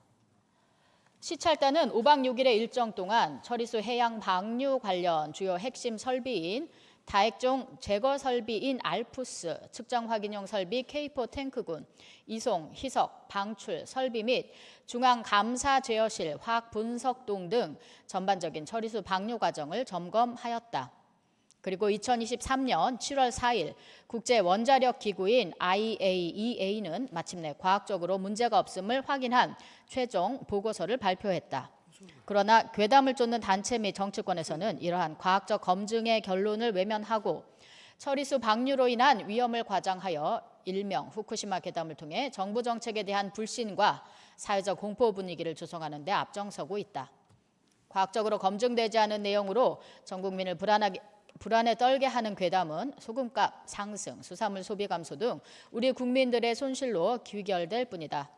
시찰단은 5박 6일의 일정 동안 처리수 해양 방류 관련 주요 핵심 설비인 다액종 제거 설비인 알프스, 측정 확인용 설비 K4 탱크군, 이송, 희석, 방출, 설비 및 중앙 감사 제어실, 화학 분석동 등 전반적인 처리수 방류 과정을 점검하였다. 그리고 2023년 7월 4일 국제 원자력 기구인 IAEA는 마침내 과학적으로 문제가 없음을 확인한 최종 보고서를 발표했다. 그러나 괴담을 쫓는 단체 및 정치권에서는 이러한 과학적 검증의 결론을 외면하고 처리수 방류로 인한 위험을 과장하여 일명 후쿠시마 괴담을 통해 정부 정책에 대한 불신과 사회적 공포 분위기를 조성하는 데 앞장서고 있다. 과학적으로 검증되지 않은 내용으로 전 국민을 불안에 떨게 하는 괴담은 소금값 상승, 수산물 소비 감소 등 우리 국민들의 손실로 귀결될 뿐이다.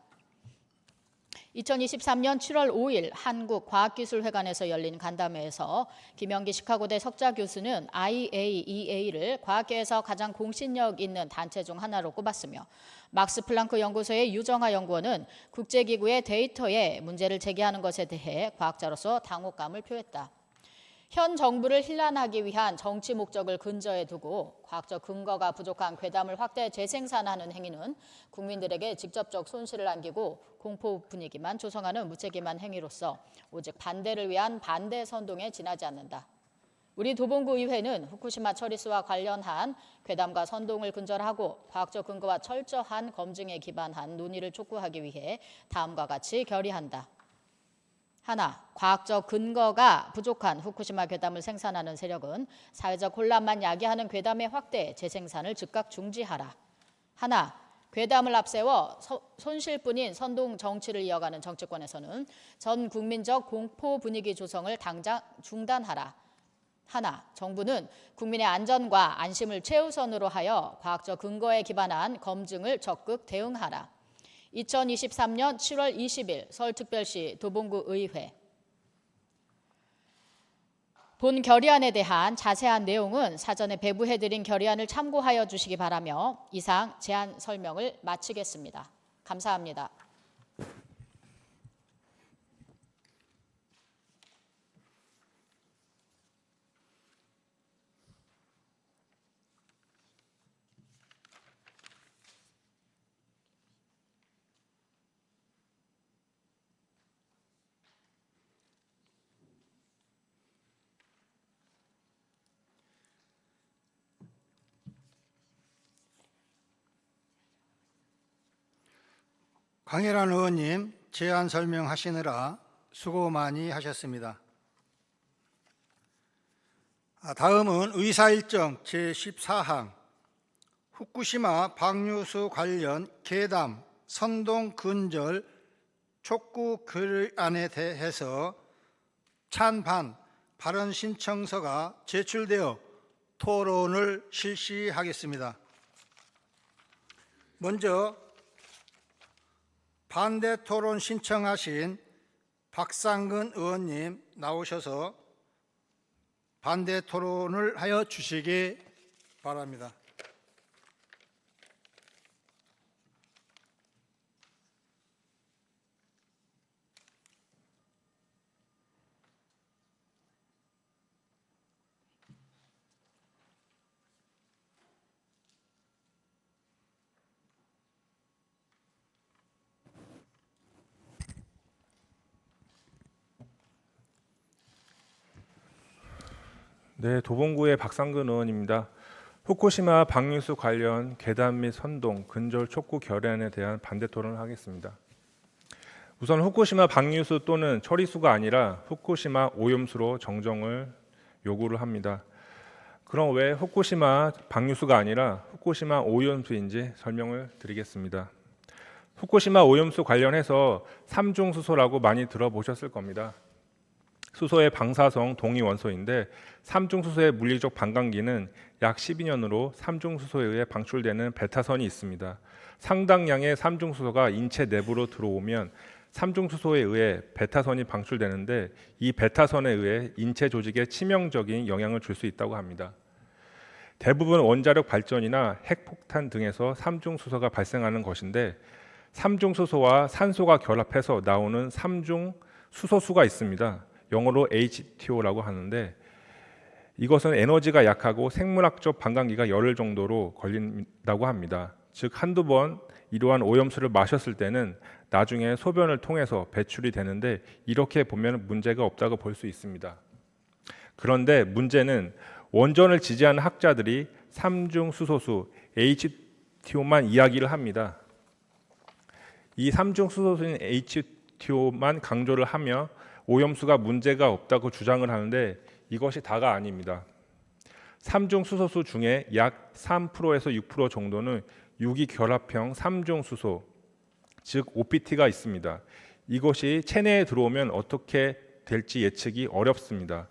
2023년 7월 5일 한국과학기술회관에서 열린 간담회에서 김영기 시카고대 석좌 교수는 IAEA를 과학계에서 가장 공신력 있는 단체 중 하나로 꼽았으며 막스 플랑크 연구소의 유정하 연구원은 국제기구의 데이터에 문제를 제기하는 것에 대해 과학자로서 당혹감을 표했다. 현 정부를 hir난하기 위한 정치 목적을 근저에 두고 과학적 근거가 부족한 괴담을 확대 재생산하는 행위는 국민들에게 직접적 손실을 안기고 공포 분위기만 조성하는 무책임한 행위로서 오직 반대를 위한 반대 선동에 지나지 않는다. 우리 도봉구 의회는 후쿠시마 처리수와 관련한 괴담과 선동을 근절하고 과학적 근거와 철저한 검증에 기반한 논의를 촉구하기 위해 다음과 같이 결의한다. 하나, 과학적 근거가 부족한 후쿠시마 괴담을 생산하는 세력은 사회적 혼란만 야기하는 괴담의 확대, 재생산을 즉각 중지하라. 하나, 괴담을 앞세워 손실뿐인 선동 정치를 이어가는 정치권에서는 전 국민적 공포 분위기 조성을 당장 중단하라. 하나, 정부는 국민의 안전과 안심을 최우선으로 하여 과학적 근거에 기반한 검증을 적극 대응하라. 2023년 7월 20일 서울특별시 도봉구 의회. 본 결의안에 대한 자세한 내용은 사전에 배부해드린 결의안을 참고하여 주시기 바라며 이상 제안 설명을 마치겠습니다. 감사합니다. 강혜란 의원님, 제안 설명하시느라 수고 많이 하셨습니다. 다음은 의사일정 제14항 후쿠시마 방류수 관련 괴담, 선동, 근절, 촉구 결의안에 대해서 찬반 발언 신청서가 제출되어 토론을 실시하겠습니다. 먼저 반대 토론 신청하신 박상근 의원님 나오셔서 반대 토론을 하여 주시기 바랍니다. 네, 도봉구의 박상근 의원입니다. 후쿠시마 방류수 관련 괴담 및 선동, 근절 촉구 결의안에 대한 반대 토론을 하겠습니다. 우선 후쿠시마 방류수 또는 처리수가 아니라 후쿠시마 오염수로 정정을 요구를 합니다. 그럼 왜 후쿠시마 방류수가 아니라 후쿠시마 오염수인지 설명을 드리겠습니다. 후쿠시마 오염수 관련해서 삼중수소라고 많이 들어보셨을 겁니다. 수소의 방사성 동위 원소인데 삼중수소의 물리적 반감기는 약 12년으로 삼중수소에 의해 방출되는 베타선이 있습니다. 상당량의 삼중수소가 인체 내부로 들어오면 삼중수소에 의해 베타선이 방출되는데 이 베타선에 의해 인체 조직에 치명적인 영향을 줄 수 있다고 합니다. 대부분 원자력 발전이나 핵폭탄 등에서 삼중수소가 발생하는 것인데 삼중수소와 산소가 결합해서 나오는 삼중수소수가 있습니다. 영어로 H2O라고 하는데 이것은 에너지가 약하고 생물학적 반감기가 열흘 정도로 걸린다고 합니다. 즉 한두 번 이러한 오염수를 마셨을 때는 나중에 소변을 통해서 배출이 되는데 이렇게 보면 문제가 없다고 볼 수 있습니다. 그런데 문제는 원전을 지지하는 학자들이 삼중수소수 H2O만 이야기를 합니다. 이 삼중수소수인 H2O만 강조를 하며 오염수가 문제가 없다고 주장을 하는데 이것이 다가 아닙니다. 삼중수소수 중에 약 3%에서 6% 정도는 유기결합형 삼중수소, 즉 OPT가 있습니다. 이것이 체내에 들어오면 어떻게 될지 예측이 어렵습니다.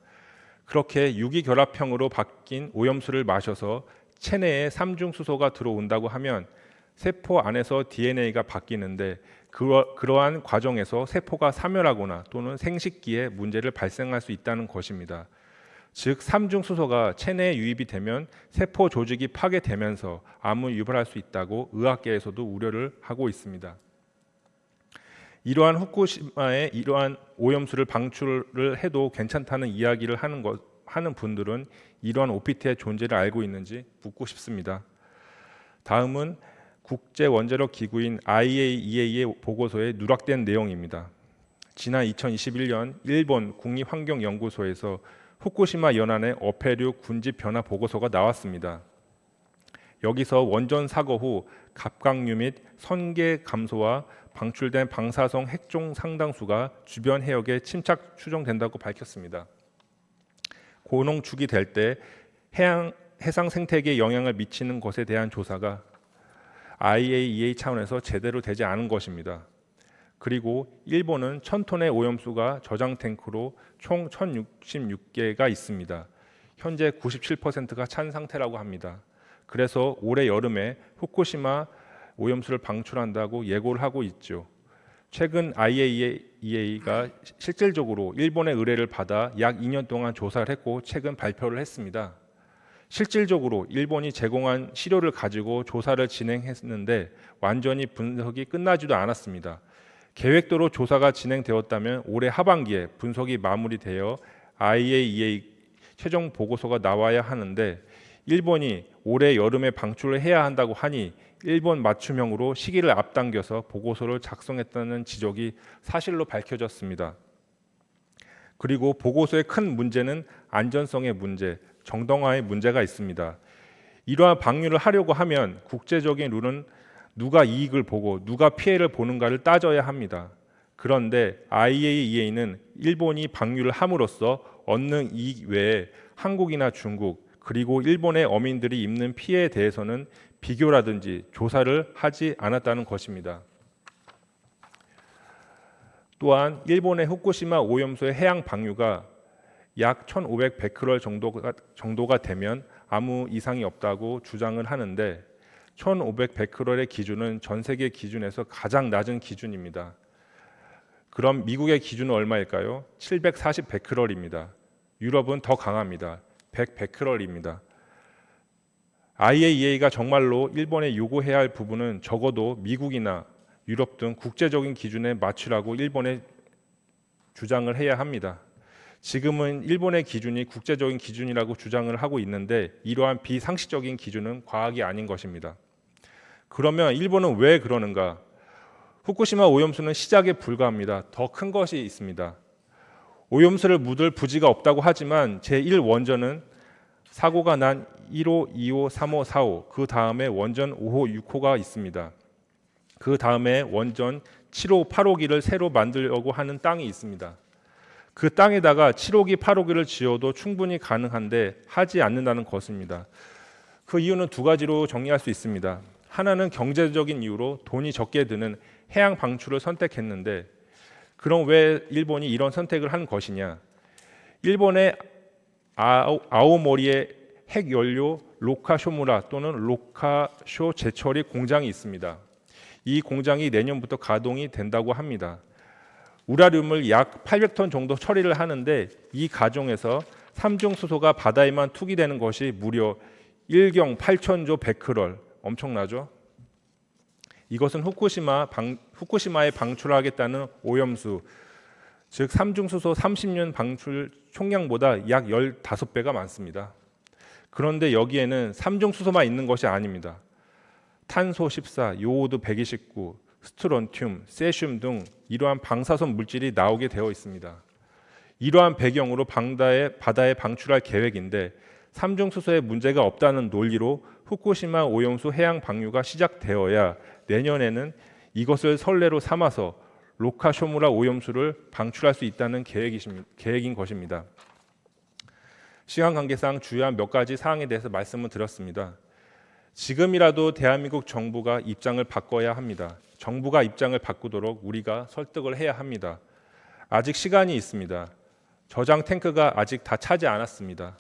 그렇게 유기결합형으로 바뀐 오염수를 마셔서 체내에 삼중수소가 들어온다고 하면 세포 안에서 DNA가 바뀌는데 그러한 과정에서 세포가 사멸하거나 또는 생식기에 문제를 발생할 수 있다는 것입니다. 즉 삼중수소가 체내에 유입이 되면 세포 조직이 파괴되면서 암을 유발할 수 있다고 의학계에서도 우려를 하고 있습니다. 이러한 후쿠시마에 이러한 오염수를 방출을 해도 괜찮다는 이야기를 하는 분들은 이러한 OPT의 존재를 알고 있는지 묻고 싶습니다. 다음은 국제원자력 기구인 IAEA의 보고서에 누락된 내용입니다. 지난 2021년 일본 국립환경연구소에서 후쿠시마 연안의 어패류 군집 변화 보고서가 나왔습니다. 여기서 원전 사고 후 갑각류 및 선계 감소와 방출된 방사성 핵종 상당수가 주변 해역에 침착 추정된다고 밝혔습니다. 고농축이 될 때 해상 생태계에 영향을 미치는 것에 대한 조사가 IAEA 차원에서 제대로 되지 않은 것입니다. 그리고 일본은 1000톤의 오염수가 저장 탱크로 총 1066개가 있습니다. 현재 97%가 찬 상태라고 합니다. 그래서 올해 여름에 후쿠시마 오염수를 방출한다고 예고를 하고 있죠. 최근 IAEA가 실질적으로 일본의 의뢰를 받아 약 2년 동안 조사를 했고 최근 발표를 했습니다. 실질적으로 일본이 제공한 시료를 가지고 조사를 진행했는데 완전히 분석이 끝나지도 않았습니다. 계획대로 조사가 진행되었다면 올해 하반기에 분석이 마무리되어 IAEA 최종 보고서가 나와야 하는데 일본이 올해 여름에 방출을 해야 한다고 하니 일본 맞춤형으로 시기를 앞당겨서 보고서를 작성했다는 지적이 사실로 밝혀졌습니다. 그리고 보고서의 큰 문제는 안전성의 문제, 정당화의 문제가 있습니다. 이러한 방류를 하려고 하면 국제적인 룰은 누가 이익을 보고 누가 피해를 보는가를 따져야 합니다. 그런데 IAEA는 일본이 방류를 함으로써 얻는 이익 외에 한국이나 중국 그리고 일본의 어민들이 입는 피해에 대해서는 비교라든지 조사를 하지 않았다는 것입니다. 또한 일본의 후쿠시마 오염수의 해양 방류가 약 1,500베크럴 정도가 되면 아무 이상이 없다고 주장을 하는데 1,500베크럴의 기준은 전 세계 기준에서 가장 낮은 기준입니다. 그럼 미국의 기준은 얼마일까요? 740베크럴입니다. 유럽은 더 강합니다. 100베크럴입니다. IAEA가 정말로 일본에 요구해야 할 부분은 적어도 미국이나 유럽 등 국제적인 기준에 맞추라고 일본에 주장을 해야 합니다. 지금은 일본의 기준이 국제적인 기준이라고 주장을 하고 있는데 이러한 비상식적인 기준은 과학이 아닌 것입니다. 그러면 일본은 왜 그러는가? 후쿠시마 오염수는 시작에 불과합니다. 더 큰 것이 있습니다. 오염수를 묻을 부지가 없다고 하지만 제1원전은 사고가 난 1호, 2호, 3호, 4호 그 다음에 원전 5호, 6호가 있습니다. 그 다음에 원전 7호, 8호기를 새로 만들려고 하는 땅이 있습니다. 그 땅에다가 7호기, 8호기를 지어도 충분히 가능한데 하지 않는다는 것입니다. 그 이유는 두 가지로 정리할 수 있습니다. 하나는 경제적인 이유로 돈이 적게 드는 해양 방출을 선택했는데 그럼 왜 일본이 이런 선택을 한 것이냐? 일본의 아오모리의 핵연료 로카쇼무라 또는 로카쇼 제철이 공장이 있습니다. 이 공장이 내년부터 가동이 된다고 합니다. 우라늄을 약 800톤 정도 처리를 하는데 이 과정에서 삼중수소가 바다에만 투기되는 것이 무려 1경 8천조 베크럴, 엄청나죠? 이것은 후쿠시마에 방출하겠다는 오염수, 즉 삼중수소 30년 방출 총량보다 약 15배가 많습니다. 그런데 여기에는 삼중수소만 있는 것이 아닙니다. 탄소 14, 요오드 129, 스트론튬, 세슘 등 이러한 방사선 물질이 나오게 되어 있습니다. 이러한 배경으로 바다에 방출할 계획인데 삼중수소에 문제가 없다는 논리로 후쿠시마 오염수 해양 방류가 시작되어야 내년에는 이것을 선례로 삼아서 로카쇼무라 오염수를 방출할 수 있다는 계획인 것입니다. 시간 관계상 주요한 몇 가지 사항에 대해서 말씀을 드렸습니다. 지금이라도 대한민국 정부가 입장을 바꿔야 합니다. 정부가 입장을 바꾸도록 우리가 설득을 해야 합니다. 아직 시간이 있습니다. 저장 탱크가 아직 다 차지 않았습니다.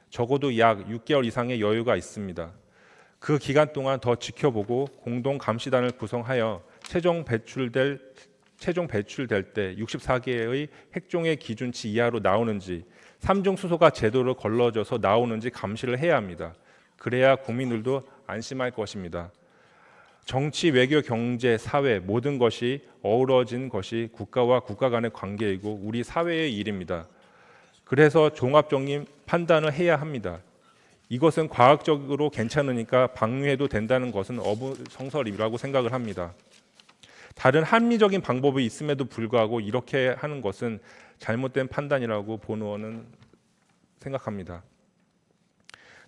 적어도 약 6개월 이상의 여유가 있습니다. 그 기간 동안 더 지켜보고 공동 감시단을 구성하여 최종 배출될 때 64개의 핵종의 기준치 이하로 나오는지 삼중수소가 제대로 걸러져서 나오는지 감시를 해야 합니다. 그래야 국민들도 안심할 것입니다. 정치, 외교, 경제, 사회 모든 것이 어우러진 것이 국가와 국가 간의 관계이고 우리 사회의 일입니다. 그래서 종합적인 판단을 해야 합니다. 이것은 과학적으로 괜찮으니까 방류해도 된다는 것은 어부성설이라고 생각을 합니다. 다른 합리적인 방법이 있음에도 불구하고 이렇게 하는 것은 잘못된 판단이라고 본의원은 생각합니다.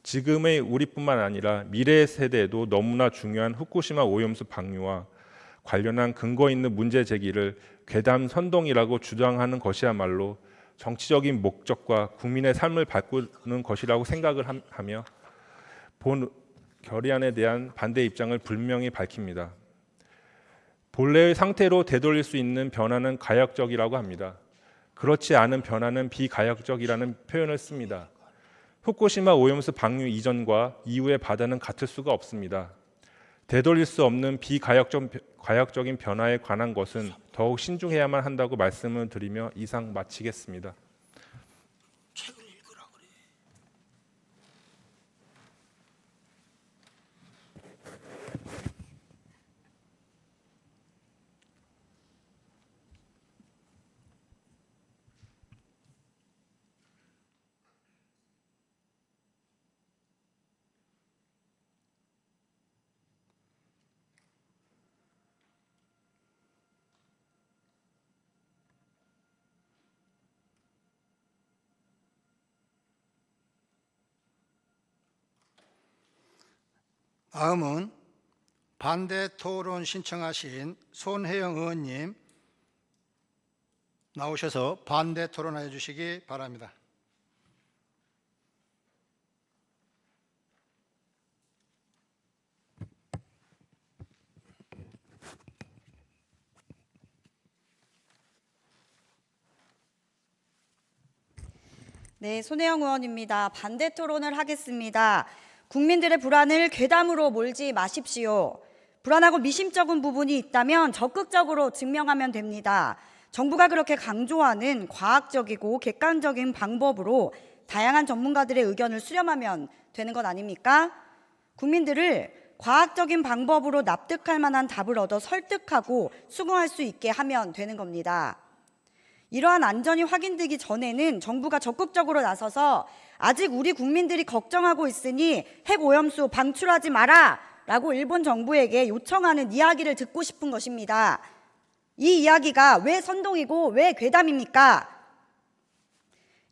지금의 우리뿐만 아니라 미래 세대에도 너무나 중요한 후쿠시마 오염수 방류와 관련한 근거 있는 문제 제기를 괴담 선동이라고 주장하는 것이야말로 정치적인 목적과 국민의 삶을 바꾸는 것이라고 생각을 하며 본 결의안에 대한 반대 입장을 분명히 밝힙니다. 본래의 상태로 되돌릴 수 있는 변화는 가역적이라고 합니다. 그렇지 않은 변화는 비가역적이라는 표현을 씁니다. 후쿠시마 오염수 방류 이전과 이후의 바다는 같을 수가 없습니다. 되돌릴 수 없는 비가역적인 변화에 관한 것은 더욱 신중해야만 한다고 말씀을 드리며 이상 마치겠습니다. 다음은 반대 토론 신청하신 손혜영 의원님 나오셔서 반대 토론해 주시기 바랍니다. 네, 손혜영 의원입니다. 반대 토론을 하겠습니다. 국민들의 불안을 괴담으로 몰지 마십시오. 불안하고 미심쩍은 부분이 있다면 적극적으로 증명하면 됩니다. 정부가 그렇게 강조하는 과학적이고 객관적인 방법으로 다양한 전문가들의 의견을 수렴하면 되는 것 아닙니까? 국민들을 과학적인 방법으로 납득할 만한 답을 얻어 설득하고 수긍할 수 있게 하면 되는 겁니다. 이러한 안전이 확인되기 전에는 정부가 적극적으로 나서서 아직 우리 국민들이 걱정하고 있으니 핵오염수 방출하지 마라 라고 일본 정부에게 요청하는 이야기를 듣고 싶은 것입니다. 이 이야기가 왜 선동이고 왜 괴담입니까?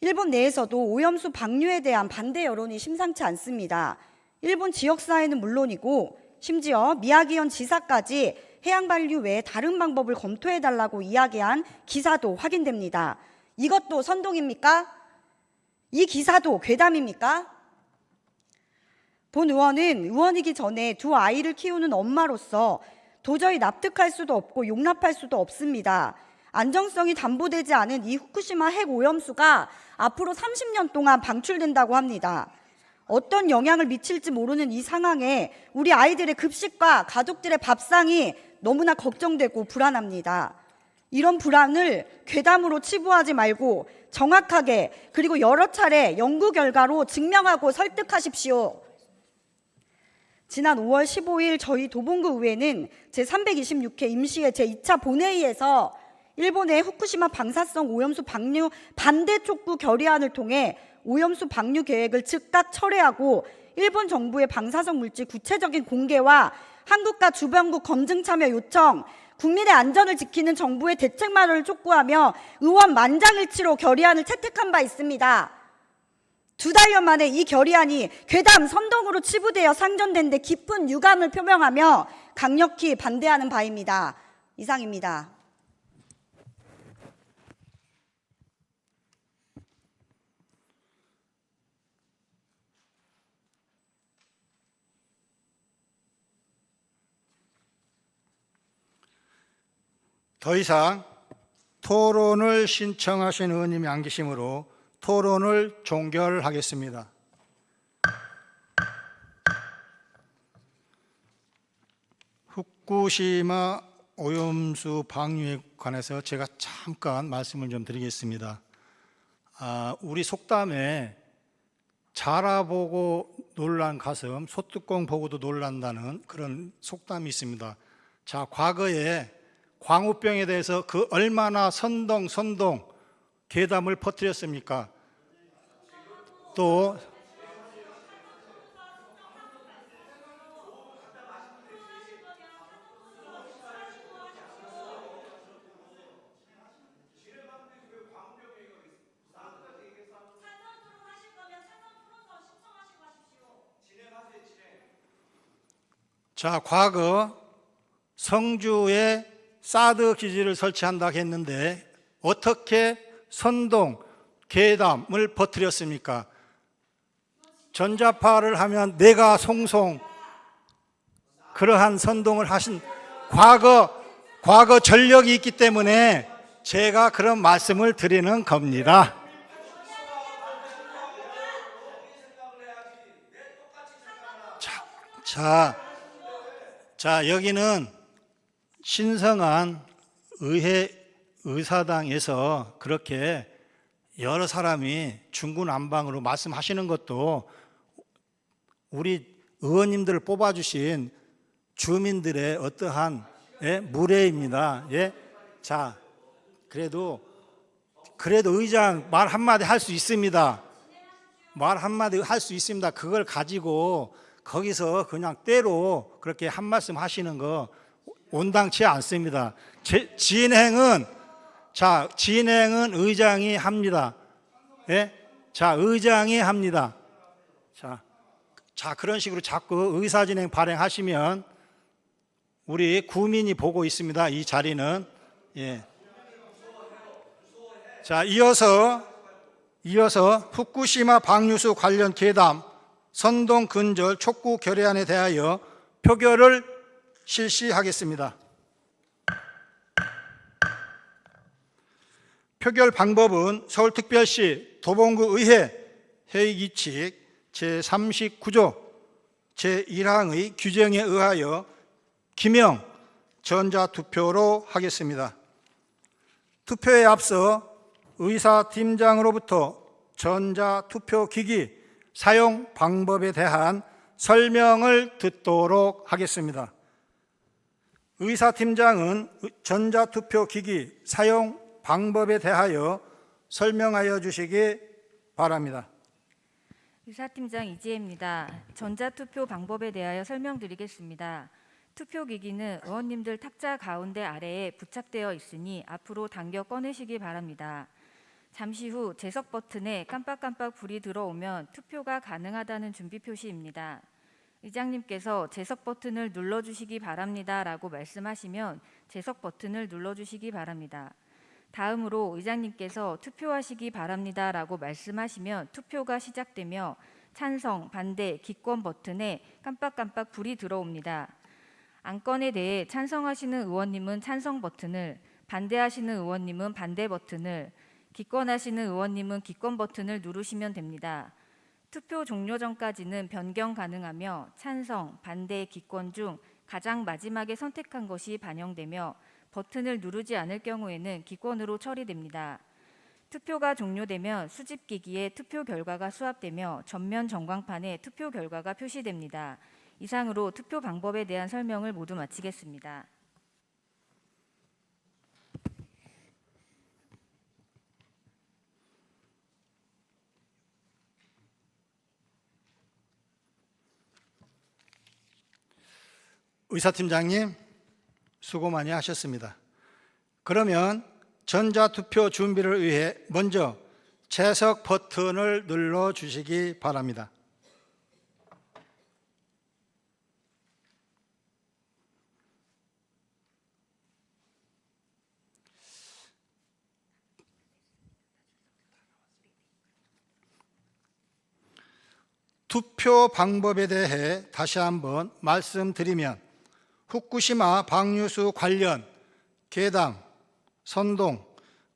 일본 내에서도 오염수 방류에 대한 반대 여론이 심상치 않습니다. 일본 지역사회는 물론이고 심지어 미야기현 지사까지 해양 방류 외에 다른 방법을 검토해달라고 이야기한 기사도 확인됩니다. 이것도 선동입니까? 이 기사도 괴담입니까? 본 의원은 의원이기 전에 두 아이를 키우는 엄마로서 도저히 납득할 수도 없고 용납할 수도 없습니다. 안정성이 담보되지 않은 이 후쿠시마 핵 오염수가 앞으로 30년 동안 방출된다고 합니다. 어떤 영향을 미칠지 모르는 이 상황에 우리 아이들의 급식과 가족들의 밥상이 너무나 걱정되고 불안합니다. 이런 불안을 괴담으로 치부하지 말고 정확하게 그리고 여러 차례 연구 결과로 증명하고 설득하십시오. 지난 5월 15일 저희 도봉구 의회는 제326회 임시회 제2차 본회의에서 일본의 후쿠시마 방사성 오염수 방류 반대 촉구 결의안을 통해 오염수 방류 계획을 즉각 철회하고 일본 정부의 방사성 물질 구체적인 공개와 한국과 주변국 검증 참여 요청, 국민의 안전을 지키는 정부의 대책 마련을 촉구하며 의원 만장일치로 결의안을 채택한 바 있습니다. 2달여 만에 이 결의안이 괴담, 선동으로 치부되어 상정된 데 깊은 유감을 표명하며 강력히 반대하는 바입니다. 이상입니다. 더 이상 토론을 신청하신 의원님이 안 계시므로 토론을 종결하겠습니다. 후쿠시마 오염수 방류에 관해서 제가 잠깐 말씀을 좀 드리겠습니다. 우리 속담에 자라보고 놀란 가슴, 소뚜껑 보고도 놀란다는 그런 속담이 있습니다. 자, 과거에 광우병에 대해서 그 얼마나 선동 괴담을 퍼뜨렸습니까? 또 자, 과거 성주에 사드 기지를 설치한다 했는데 어떻게 선동, 계담을 퍼뜨렸습니까? 전자파를 하면 내가 송송 그러한 선동을 하신 과거 전력이 있기 때문에 제가 그런 말씀을 드리는 겁니다. 자, 여기는 신성한 의사당에서 그렇게 여러 사람이 중구난방으로 말씀하시는 것도 우리 의원님들을 뽑아주신 주민들의 어떠한 무례입니다. 예? 자, 그래도 의장 말 한마디 할 수 있습니다. 말 한마디 할 수 있습니다. 그걸 가지고 거기서 그냥 때로 그렇게 한 말씀 하시는 거 온당치 않습니다. 진행은 의장이 합니다. 예? 자, 의장이 합니다. 자, 그런 식으로 자꾸 의사진행 발행하시면 우리 구민이 보고 있습니다. 이 자리는. 예. 자, 이어서 후쿠시마 방류수 관련 계담 선동 근절 촉구 결의안에 대하여 표결을 실시하겠습니다. 표결 방법은 서울특별시 도봉구 의회 회의규칙 제39조 제1항의 규정에 의하여 기명 전자투표로 하겠습니다. 투표에 앞서 의사팀장으로부터 전자투표기기 사용 방법에 대한 설명을 듣도록 하겠습니다. 의사팀장은 전자투표기기 사용 방법에 대하여 설명하여 주시기 바랍니다. 의사팀장 이지혜입니다. 전자투표 방법에 대하여 설명드리겠습니다. 투표기기는 의원님들 탁자 가운데 아래에 부착되어 있으니 앞으로 당겨 꺼내시기 바랍니다. 잠시 후 제석 버튼에 깜빡깜빡 불이 들어오면 투표가 가능하다는 준비 표시입니다. 의장님께서 제석 버튼을 눌러주시기 바랍니다 라고 말씀하시면 제석 버튼을 눌러주시기 바랍니다. 다음으로 의장님께서 투표하시기 바랍니다 라고 말씀하시면 투표가 시작되며 찬성, 반대, 기권 버튼에 깜빡깜빡 불이 들어옵니다. 안건에 대해 찬성하시는 의원님은 찬성 버튼을, 반대하시는 의원님은 반대 버튼을, 기권하시는 의원님은 기권 버튼을 누르시면 됩니다. 투표 종료 전까지는 변경 가능하며 찬성, 반대, 기권 중 가장 마지막에 선택한 것이 반영되며 버튼을 누르지 않을 경우에는 기권으로 처리됩니다. 투표가 종료되면 수집기기에 투표 결과가 수합되며 전면 전광판에 투표 결과가 표시됩니다. 이상으로 투표 방법에 대한 설명을 모두 마치겠습니다. 의사팀장님 수고 많이 하셨습니다. 그러면 전자투표 준비를 위해 먼저 채석 버튼을 눌러주시기 바랍니다. 투표 방법에 대해 다시 한번 말씀드리면 후쿠시마 방류수 관련 계담, 선동,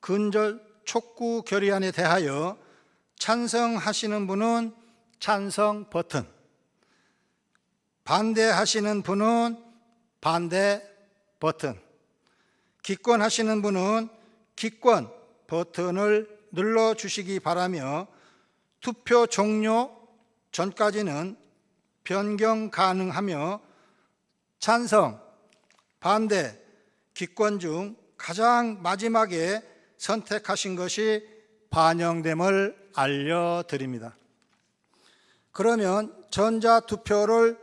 근절 촉구 결의안에 대하여 찬성하시는 분은 찬성 버튼, 반대하시는 분은 반대 버튼, 기권하시는 분은 기권 버튼을 눌러주시기 바라며 투표 종료 전까지는 변경 가능하며 찬성, 반대, 기권 중 가장 마지막에 선택하신 것이 반영됨을 알려드립니다. 그러면 전자투표를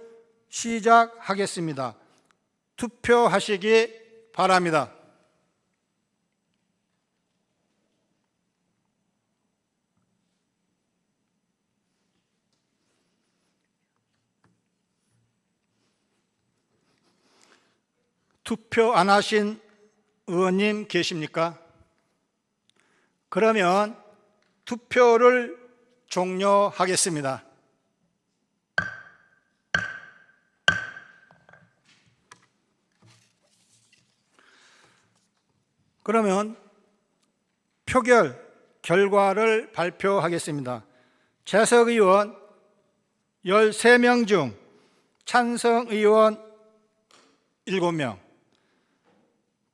시작하겠습니다. 투표하시기 바랍니다. 투표 안 하신 의원님 계십니까? 그러면 투표를 종료하겠습니다. 그러면 표결 결과를 발표하겠습니다. 재석 의원 13명 중 찬성 의원 7명,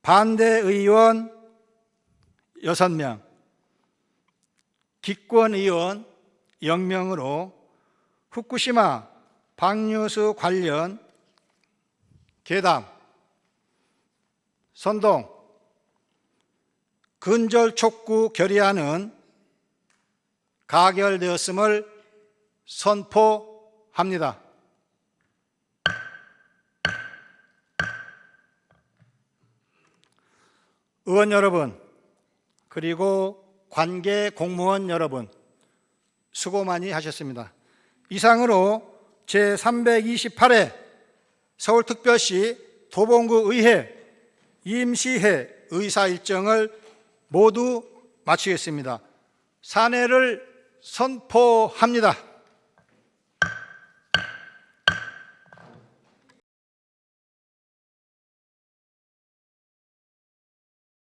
반대 의원 6명, 기권 의원 0명으로 후쿠시마 방류수 관련 괴담, 선동, 근절 촉구 결의안은 가결되었음을 선포합니다. 의원 여러분, 그리고 관계 공무원 여러분, 수고 많이 하셨습니다. 이상으로 제328회 서울특별시 도봉구 의회 임시회 의사 일정을 모두 마치겠습니다. 산회를 선포합니다.